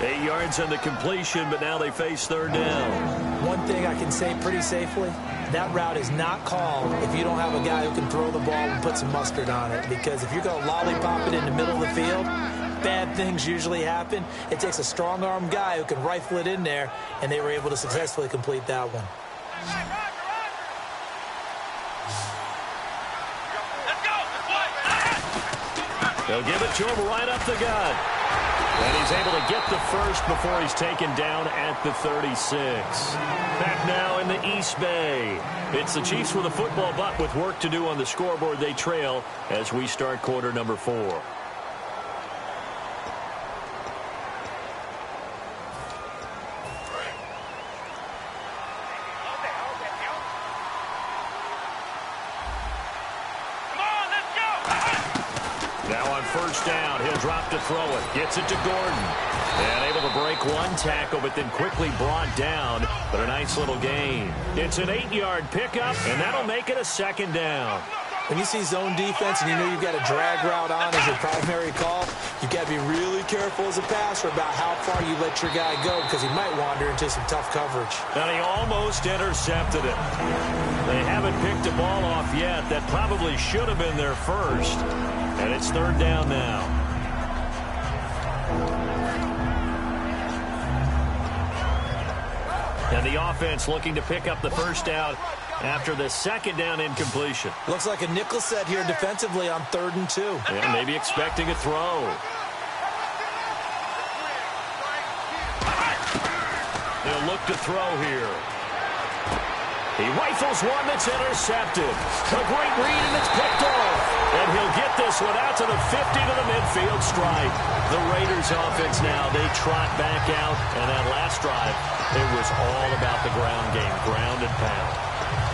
8 yards on the completion, but now they face third down. One thing I can say pretty safely, that route is not called if you don't have a guy who can throw the ball and put some mustard on it. Because if you're going to lollipop it in the middle of the field, bad things usually happen. It takes a strong-arm guy who can rifle it in there, and they were able to successfully complete that one. They'll give it to him right up the gut. And he's able to get the first before he's taken down at the 36. Back now in the East Bay. It's the Chiefs with a football, but with work to do on the scoreboard, they trail as we start quarter number 4. First down, he'll drop to throw it. Gets it to Gordon. And able to break one tackle, but then quickly brought down. But a nice little gain. It's an 8-yard pickup, and that'll make it a 2nd down. When you see zone defense and you know you've got a drag route on as your primary call, you've got to be really careful as a passer about how far you let your guy go, because he might wander into some tough coverage. And he almost intercepted it. They haven't picked a ball off yet. That probably should have been their first. And it's third down now. And the offense looking to pick up the first down after the 2nd down incompletion. Looks like a nickel set here defensively on 3rd and 2. Yeah, maybe expecting a throw. They'll look to throw here. He rifles one that's intercepted. A great read, and it's picked off. And he'll get this one out to the 50 to the midfield stripe. The Raiders offense now, they trot back out. And that last drive, it was all about the ground game, ground and pound.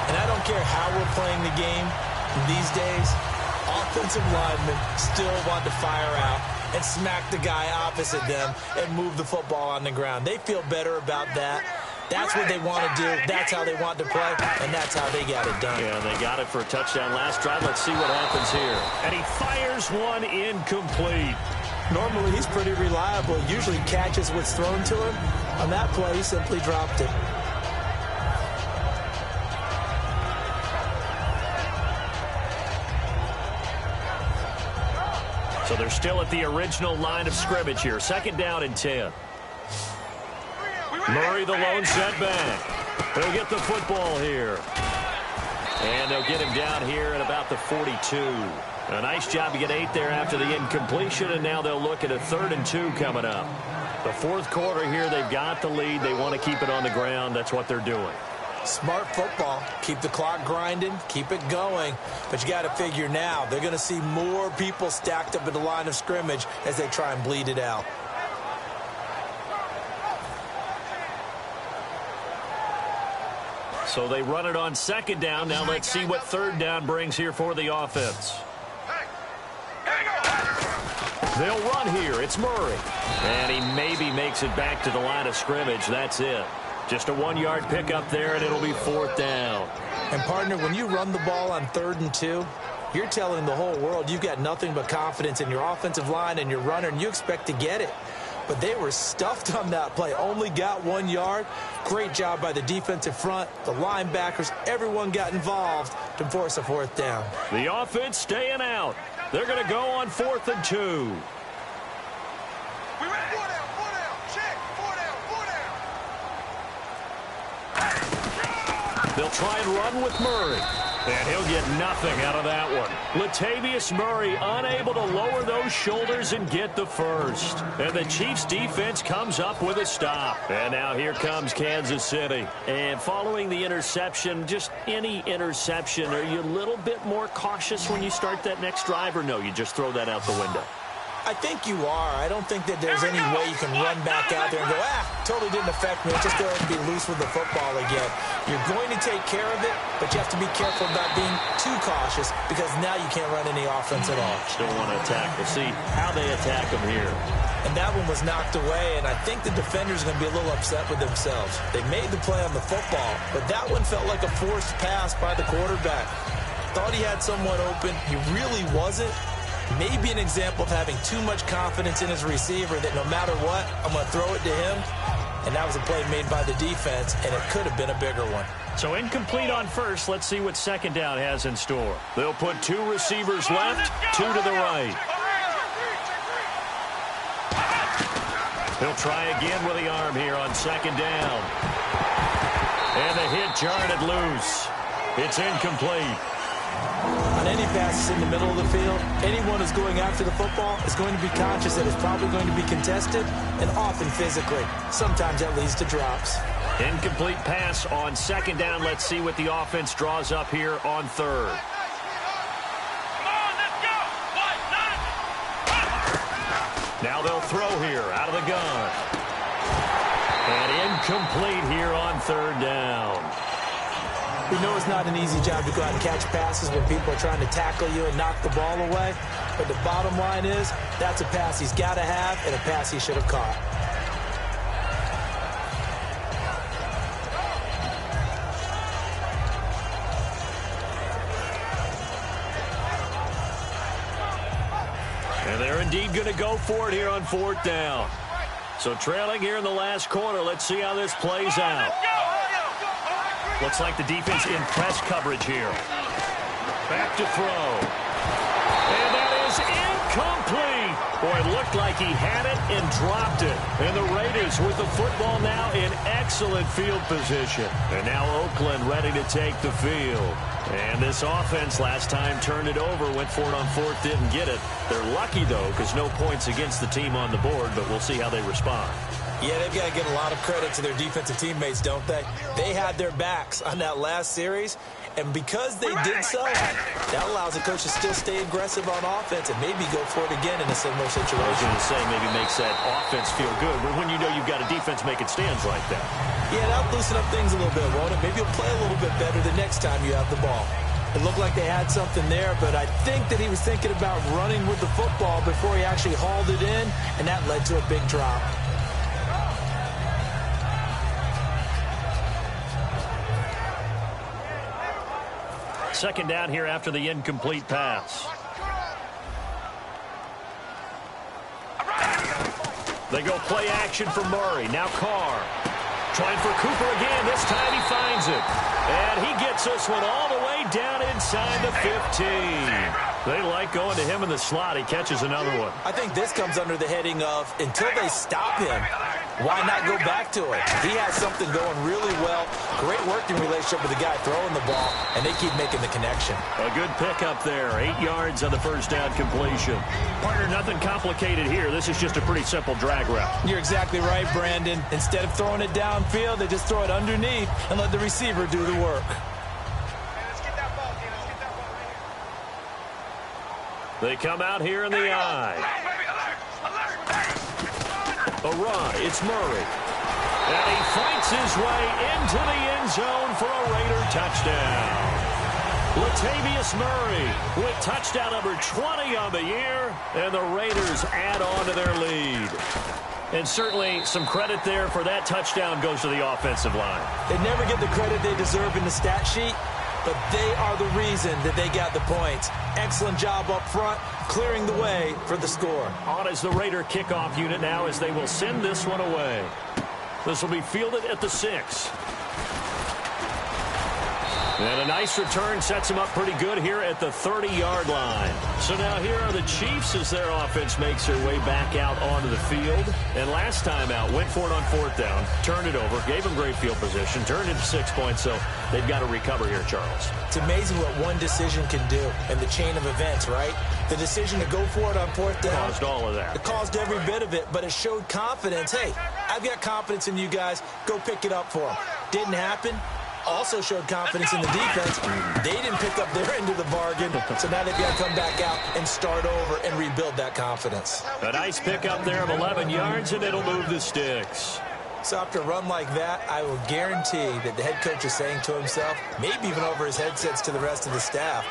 And I don't care how we're playing the game these days, offensive linemen still want to fire out and smack the guy opposite them and move the football on the ground. They feel better about that. That's what they want to do. That's how they want to play, and that's how they got it done. Yeah, they got it for a touchdown last drive. Let's see what happens here. And he fires one incomplete. Normally, he's pretty reliable. Usually catches what's thrown to him. On that play, he simply dropped it. So they're still at the original line of scrimmage here. 2nd down and 10. Murray, the lone setback. They'll get the football here. And they'll get him down here at about the 42. A nice job to get 8 there after the incompletion, and now they'll look at a 3rd and 2 coming up. The 4th quarter here, they've got the lead. They want to keep it on the ground. That's what they're doing. Smart football. Keep the clock grinding. Keep it going. But you got to figure now they're going to see more people stacked up at the line of scrimmage as they try and bleed it out. So they run it on second down. Now let's see what third down brings here for the offense. They'll run here. It's Murray. And he maybe makes it back to the line of scrimmage. That's it. Just a 1-yard pickup there, and it'll be fourth down. And, partner, when you run the ball on 3rd and 2, you're telling the whole world you've got nothing but confidence in your offensive line and your runner, and you expect to get it. But they were stuffed on that play. Only got 1 yard. Great job by the defensive front. The linebackers, everyone got involved to force a fourth down. The offense staying out. They're going to go on 4th and 2. They'll try and run with Murray. And he'll get nothing out of that one. Latavius Murray unable to lower those shoulders and get the first. And the Chiefs defense comes up with a stop. And now here comes Kansas City. And following the interception, just any interception, are you a little bit more cautious when you start that next drive, or no, you just throw that out the window? I think you are. I don't think that there's any way you can run back out there and go, totally didn't affect me. Just go ahead and be loose with the football again. You're going to take care of it, but you have to be careful about being too cautious because now you can't run any offense at all. Still want to attack. We'll see how they attack them here. And that one was knocked away, and I think the defenders are going to be a little upset with themselves. They made the play on the football, but that one felt like a forced pass by the quarterback. Thought he had someone open. He really wasn't. Maybe an example of having too much confidence in his receiver that no matter what, I'm going to throw it to him. And that was a play made by the defense, and it could have been a bigger one. So incomplete on first. Let's see what second down has in store. They'll put 2 receivers left, 2 to the right. He'll try again with the arm here on second down. And the hit jarred it loose. It's incomplete. On any passes in the middle of the field, anyone who's going after the football is going to be conscious that it's probably going to be contested and often physically. Sometimes that leads to drops. Incomplete pass on second down. Let's see what the offense draws up here on third. Now they'll throw here out of the gun. And incomplete here on third down. We know it's not an easy job to go out and catch passes when people are trying to tackle you and knock the ball away. But the bottom line is, that's a pass he's got to have and a pass he should have caught. And they're indeed going to go for it here on fourth down. So trailing here in the last quarter, let's see how this plays out. Looks like the defense in press coverage here. Back to throw. And that is incomplete. Boy, it looked like he had it and dropped it. And the Raiders with the football now in excellent field position. And now Oakland ready to take the field. And this offense last time turned it over, went for it on fourth, didn't get it. They're lucky, though, because no points against the team on the board, but we'll see how they respond. Yeah, they've got to give a lot of credit to their defensive teammates, don't they? They had their backs on that last series, and because they did so, that allows the coach to still stay aggressive on offense and maybe go for it again in a similar situation. I was going to say maybe makes that offense feel good, but when you know you've got a defense making stands like that. Yeah, that'll loosen up things a little bit, won't it? Maybe you'll play a little bit better the next time you have the ball. It looked like they had something there, but I think that he was thinking about running with the football before he actually hauled it in, and that led to a big drop. Second down here after the incomplete pass. They go play action for Murray. Now Carr. Trying for Cooper again. This time he finds it. And he gets this one all the way down inside the 15. They like going to him in the slot. He catches another one. I think this comes under the heading of until they stop him, why not go back to it? He has something going really well. Great working relationship with the guy throwing the ball, and they keep making the connection. A good pickup there. 8 yards on the first down completion. Partner, nothing complicated here. This is just a pretty simple drag route. You're exactly right, Brandon. Instead of throwing it downfield, they just throw it underneath and let the receiver do the work. They come out here in the eye. A run. It's Murray. And he fights his way into the end zone for a Raider touchdown. Latavius Murray with touchdown number 20 on the year, and the Raiders add on to their lead. And certainly some credit there for that touchdown goes to the offensive line. They never get the credit they deserve in the stat sheet, but they are the reason that they got the points. Excellent job up front, clearing the way for the score. On is the Raider kickoff unit now as they will send this one away. This will be fielded at the 6. And a nice return sets him up pretty good here at the 30-yard line. So now here are the Chiefs as their offense makes their way back out onto the field. And last time out, went for it on 4th down, turned it over, gave them great field position, turned it to 6 points. So they've got to recover here, Charles. It's amazing what one decision can do in the chain of events, right? The decision to go for it on 4th down. Caused all of that. It caused every bit of it, but it showed confidence. Hey, I've got confidence in you guys. Go pick it up for them. Didn't happen. Also showed confidence in the defense. They didn't pick up their end of the bargain, so now they've got to come back out and start over and rebuild that confidence. A nice pickup there of 11 yards, and it'll move the sticks. So after a run like that, I will guarantee that the head coach is saying to himself, maybe even over his headsets to the rest of the staff,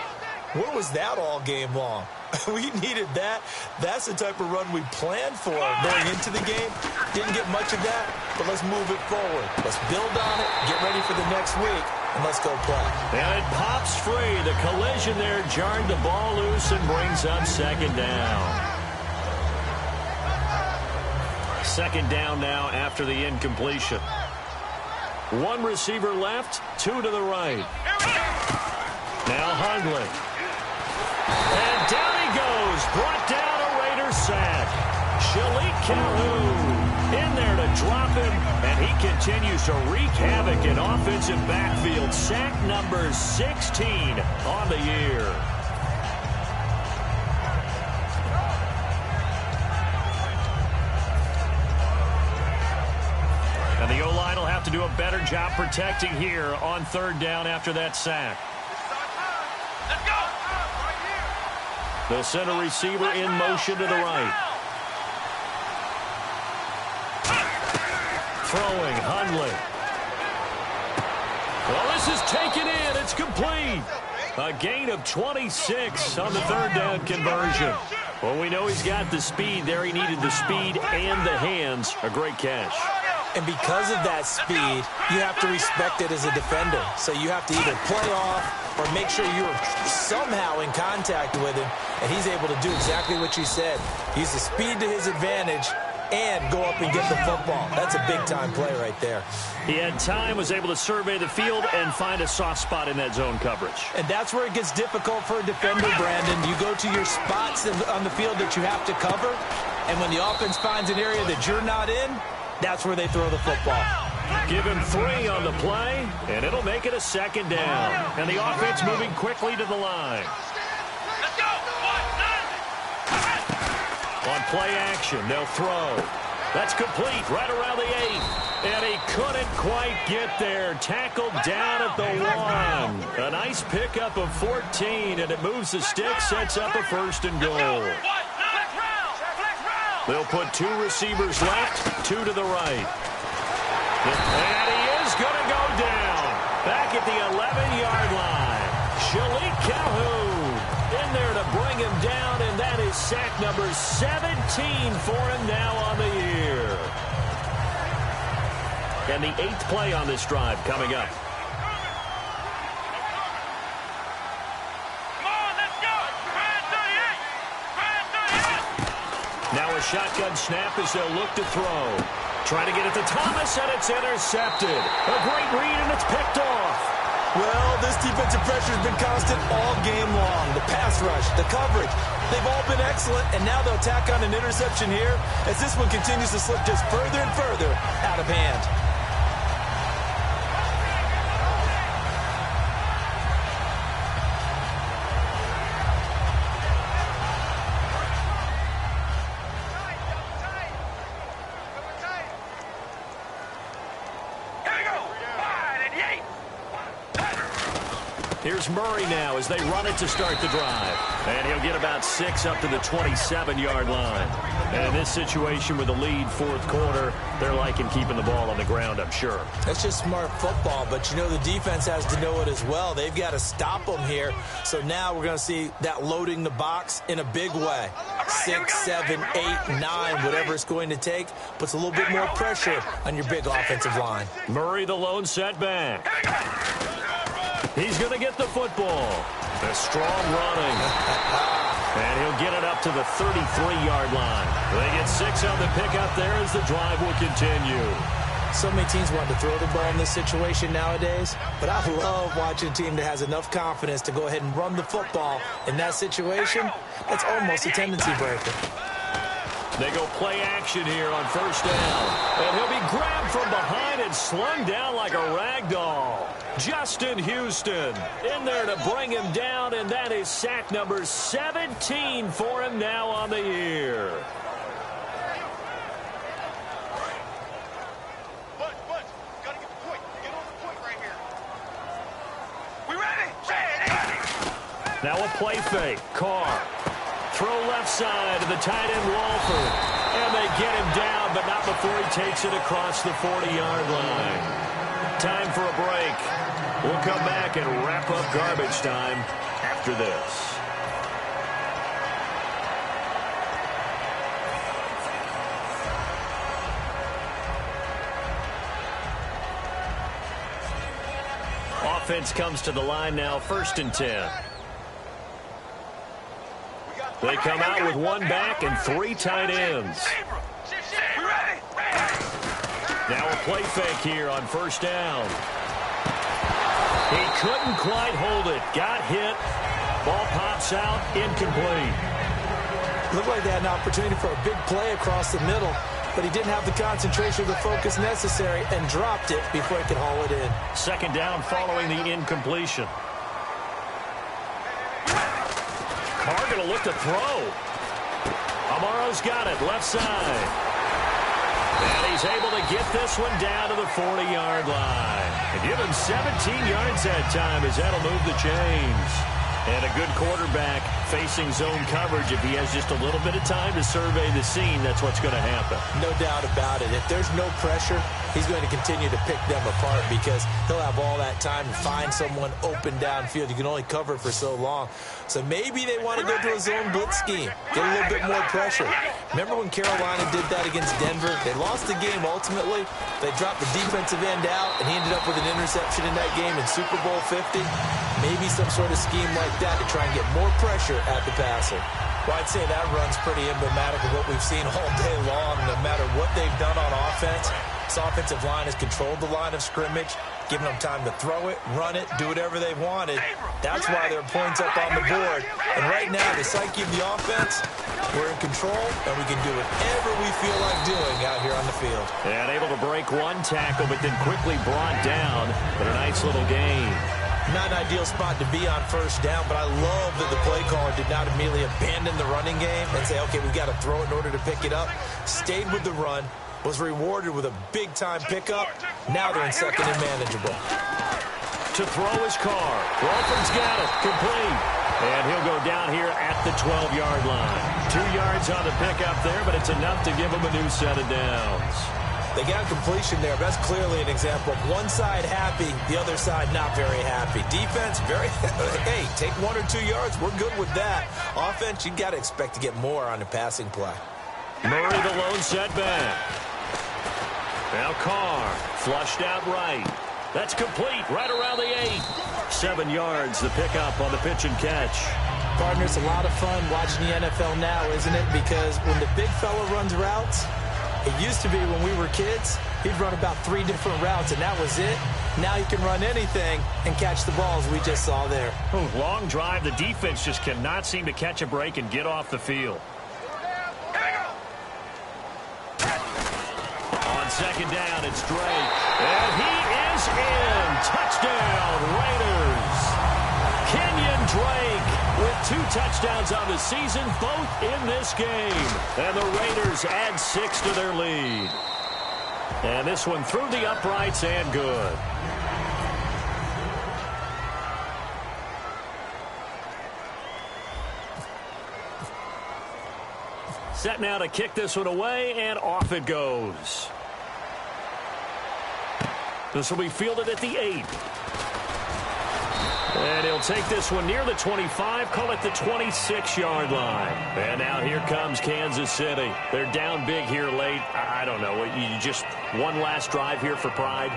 where was that all game long? We needed that. That's the type of run we planned for going into the game. Didn't get much of that, but let's move it forward. Let's build on it, get ready for the next week, and let's go play. And it pops free. The collision there jarred the ball loose and brings up 2nd down. 2nd down now after the incompletion. 1 receiver left, 2 to the right. Now Hundley. And down he goes. Brought down a Raider sack. Shalik Calhoun in there to drop him, and he continues to wreak havoc in offensive backfield. Sack number 16 on the year. And the O-line will have to do a better job protecting here on 3rd down after that sack. The center receiver in motion to the right. Throwing, Hundley. Well, this is taken in. It's complete. A gain of 26 on the 3rd down conversion. Well, we know he's got the speed there. He needed the speed and the hands. A great catch. And because of that speed, you have to respect it as a defender. So you have to either play off or make sure you're somehow in contact with him, and he's able to do exactly what you said. Use the speed to his advantage and go up and get the football. That's a big-time play right there. He had time, was able to survey the field and find a soft spot in that zone coverage. And that's where it gets difficult for a defender, Brandon. You go to your spots on the field that you have to cover, and when the offense finds an area that you're not in, that's where they throw the football. Give him 3 on the play, and it'll make it a 2nd down. And the offense moving quickly to the line. On play action, they'll throw. That's complete right around the 8. And he couldn't quite get there. Tackled down at the 1. A nice pickup of 14, and it moves the stick, sets up a 1st and goal. They'll put 2 receivers left, 2 to the right. And he is going to go down. Back at the 11-yard line. Shalik Calhoun in there to bring him down, and that is sack number 17 for him now on the year. And the 8th play on this drive coming up. Now a shotgun snap as they'll look to throw. Trying to get it to Thomas, and it's intercepted. A great read, and it's picked off. Well, this defensive pressure has been constant all game long. The pass pass rush, the coverage. They've all been excellent, and now they'll tack on an interception here as this one continues to slip just further and further out of hand. Here's Murray now as they run it to start the drive. And he'll get about 6 up to the 27-yard line. And in this situation with the lead fourth quarter, they're liking keeping the ball on the ground, I'm sure. That's just smart football, but you know the defense has to know it as well. They've got to stop them here. So now we're going to see that loading the box in a big way. 6, 7, 8, 9, whatever it's going to take, puts a little bit more pressure on your big offensive line. Murray the lone setback. He's going to get the football. A strong running. And he'll get it up to the 33-yard line. They get 6 on the pickup there as the drive will continue. So many teams want to throw the ball in this situation nowadays, but I love watching a team that has enough confidence to go ahead and run the football in that situation. That's almost a tendency breaker. They go play action here on first down. And he'll be grabbed from behind and slung down like a rag doll. Justin Houston in there to bring him down, and that is sack number 17 for him now on the year. Now a play fake. Carr. Throw left side to the tight end Walford. And they get him down, but not before he takes it across the 40-yard line. Time for a break. We'll come back and wrap up garbage time after this. Offense comes to the line now, 1st and 10. They come out with 1 back and 3 tight ends. Now a play fake here on first down. He couldn't quite hold it. Got hit. Ball pops out. Incomplete. Looked like they had an opportunity for a big play across the middle, but he didn't have the concentration or the focus necessary and dropped it before he could haul it in. 2nd down following the incompletion. Carr going to look to throw. Amaro's got it, left side. And he's able to get this one down to the 40-yard line. And give him 17 yards that time as that'll move the chains. And a good quarterback facing zone coverage. If he has just a little bit of time to survey the scene, that's what's going to happen. No doubt about it. If there's no pressure, he's going to continue to pick them apart because he'll have all that time to find someone open downfield. You can only cover for so long. So maybe they want to go to a zone blitz scheme, get a little bit more pressure. Remember when Carolina did that against Denver? They lost the game ultimately. They dropped the defensive end out, and he ended up with an interception in that game in Super Bowl 50. Maybe some sort of scheme like that to try and get more pressure at the passer. Well, I'd say that run's pretty emblematic of what we've seen all day long. No matter what they've done on offense, this offensive line has controlled the line of scrimmage, giving them time to throw it, run it, do whatever they wanted. That's why there are points up on the board. And right now, the psyche of the offense, we're in control, and we can do whatever we feel like doing out here on the field. And able to break 1 tackle, but then quickly brought down. But a nice little gain. Not an ideal spot to be on first down, but I love that the play caller did not immediately abandon the running game and say, okay, we've got to throw it in order to pick it up. Stayed with the run, was rewarded with a big-time pickup. Now they're in 2nd and manageable. To throw his Carr. Walford's got it. Complete. And he'll go down here at the 12-yard line. 2 yards on the pickup there, but it's enough to give him a new set of downs. They got a completion there. That's clearly an example of one side happy, the other side not very happy. Defense, very, hey, take 1 or 2 yards. We're good with that. Offense, you got to expect to get more on the passing play. Murray the lone setback. Now Carr, flushed out right. That's complete right around the 8. 7 yards, the pickup on the pitch and catch. Partner, it's a lot of fun watching the NFL now, isn't it? Because when the big fella runs routes, it used to be when we were kids, he'd run about 3 different routes, and that was it. Now he can run anything and catch the balls we just saw there. Long drive. The defense just cannot seem to catch a break and get off the field. On second down, it's Drake. And he is in. Touchdown, Raiders. Kenyon Drake with 2 touchdowns on the season, both in this game. And the Raiders add 6 to their lead. And this one through the uprights and good. Set now to kick this one away, and off it goes. This will be fielded at the 8. And he'll take this one near the 25, call it the 26-yard line. And now here comes Kansas City. They're down big here late. I don't know. You just one last drive here for pride?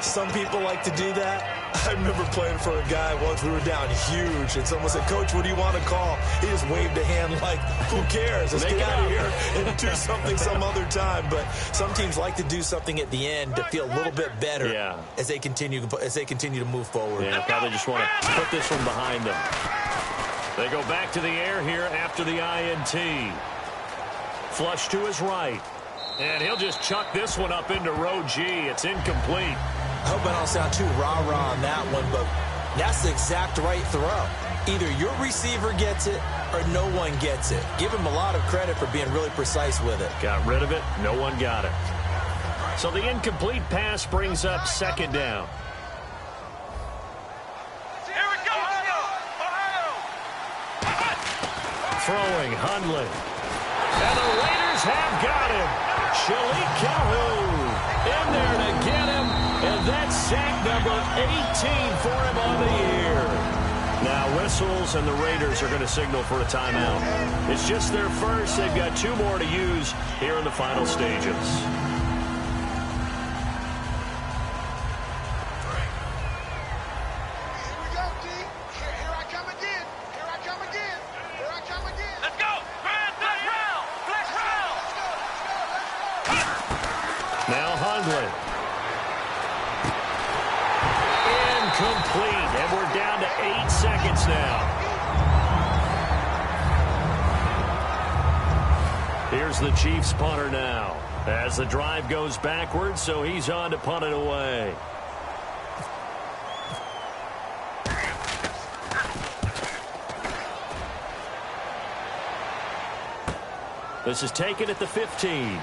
Some people like to do that. I remember playing for a guy once. We were down huge, and someone said, "Coach, what do you want to call?" He just waved a hand like, who cares? Let's get out of here and do something some other time. But some teams like to do something at the end to feel a little bit better as they continue to move forward. Yeah, probably just want to put this one behind them. They go back to the air here after the INT. Flush to his right. And he'll just chuck this one up into row G. It's incomplete. I hope I don't sound too rah-rah on that one, but that's the exact right throw. Either your receiver gets it or no one gets it. Give him a lot of credit for being really precise with it. Got rid of it. No one got it. So the incomplete pass brings up second down. Here we go! Ohio! Throwing Hundley. And the Raiders have got him. Shalik Calhoun in there to get him. And that's sack number 18 for him on the year. Now whistles, and the Raiders are going to signal for a timeout. It's just their first. They've got 2 more to use here in the final stages. Now Hundley. Incomplete, and we're down to 8 seconds now. Here's the Chiefs punter now. As the drive goes backwards, so he's on to punt it away. This is taken at the 15.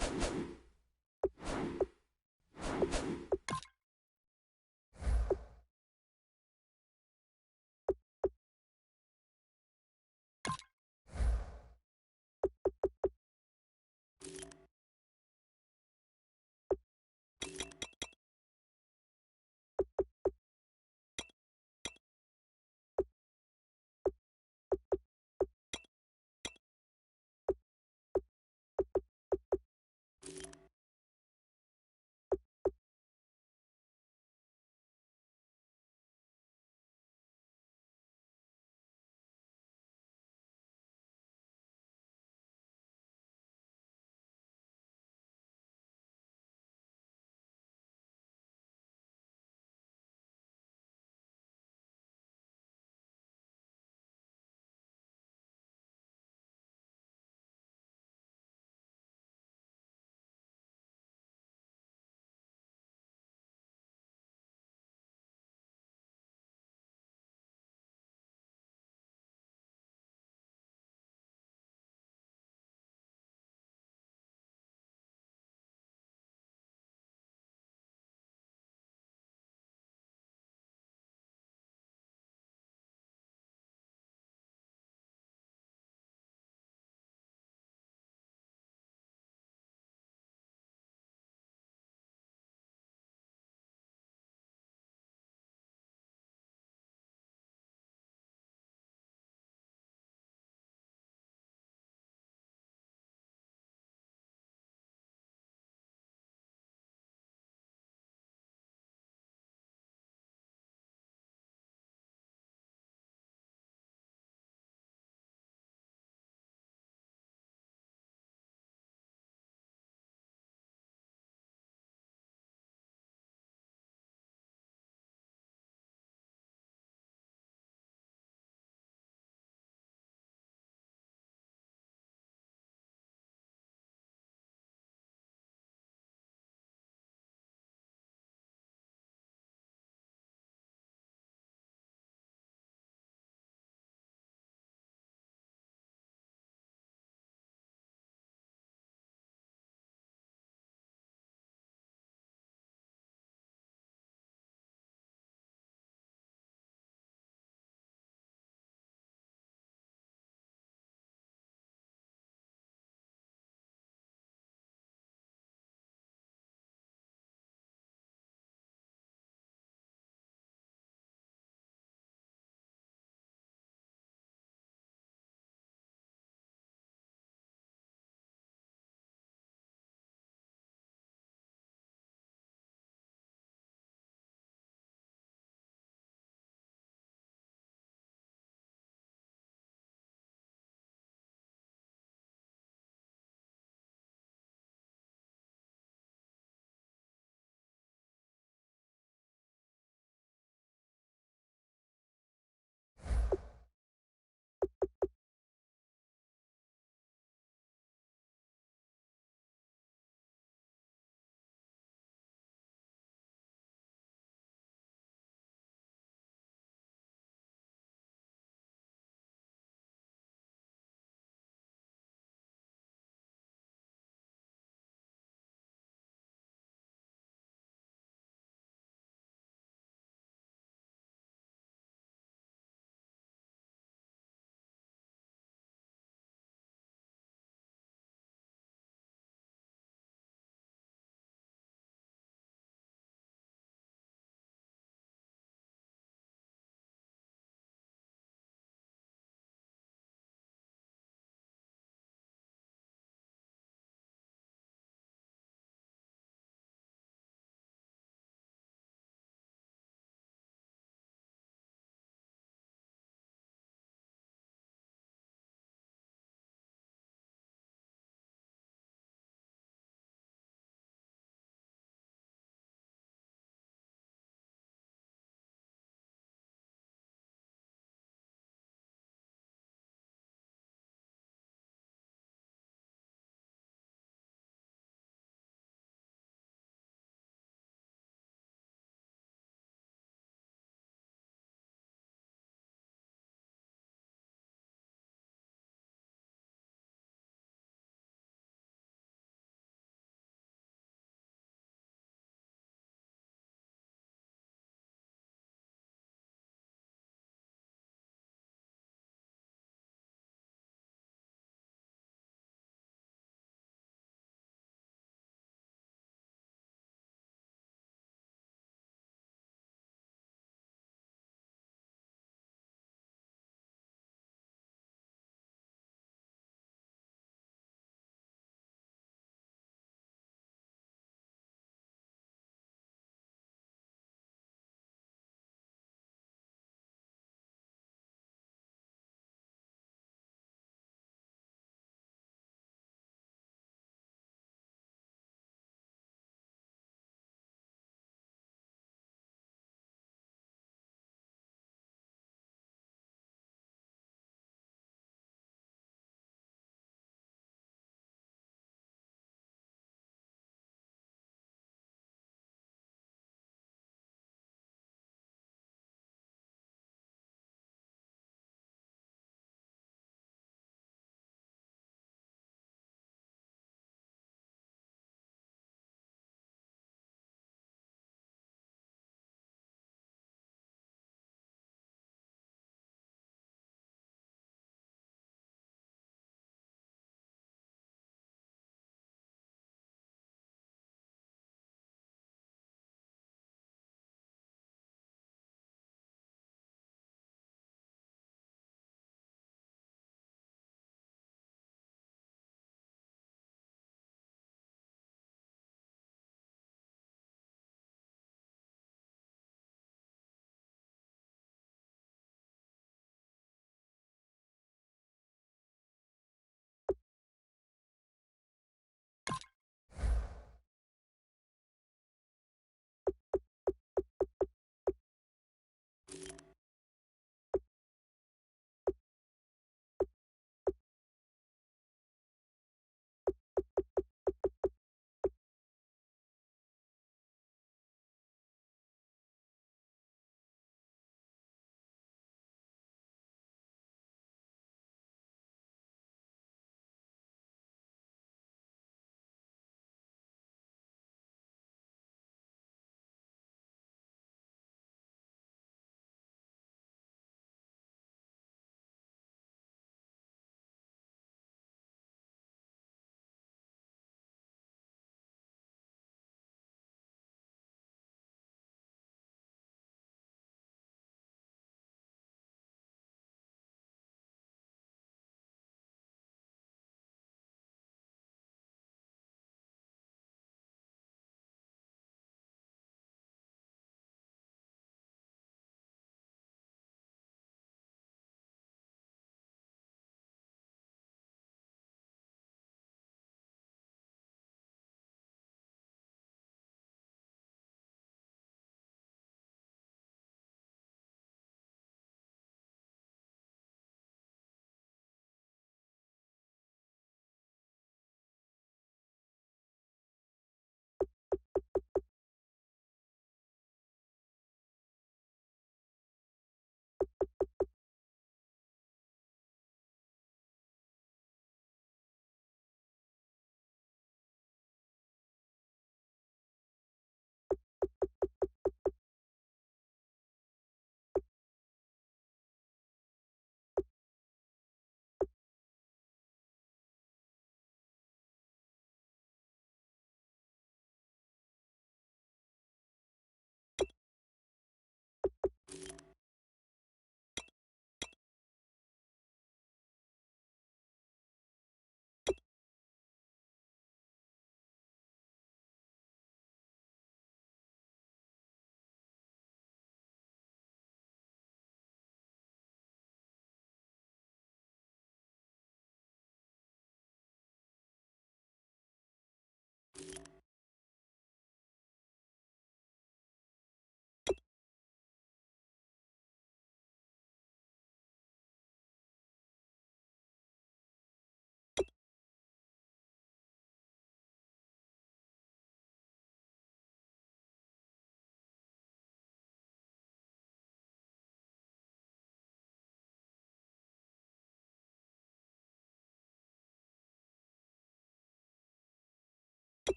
you.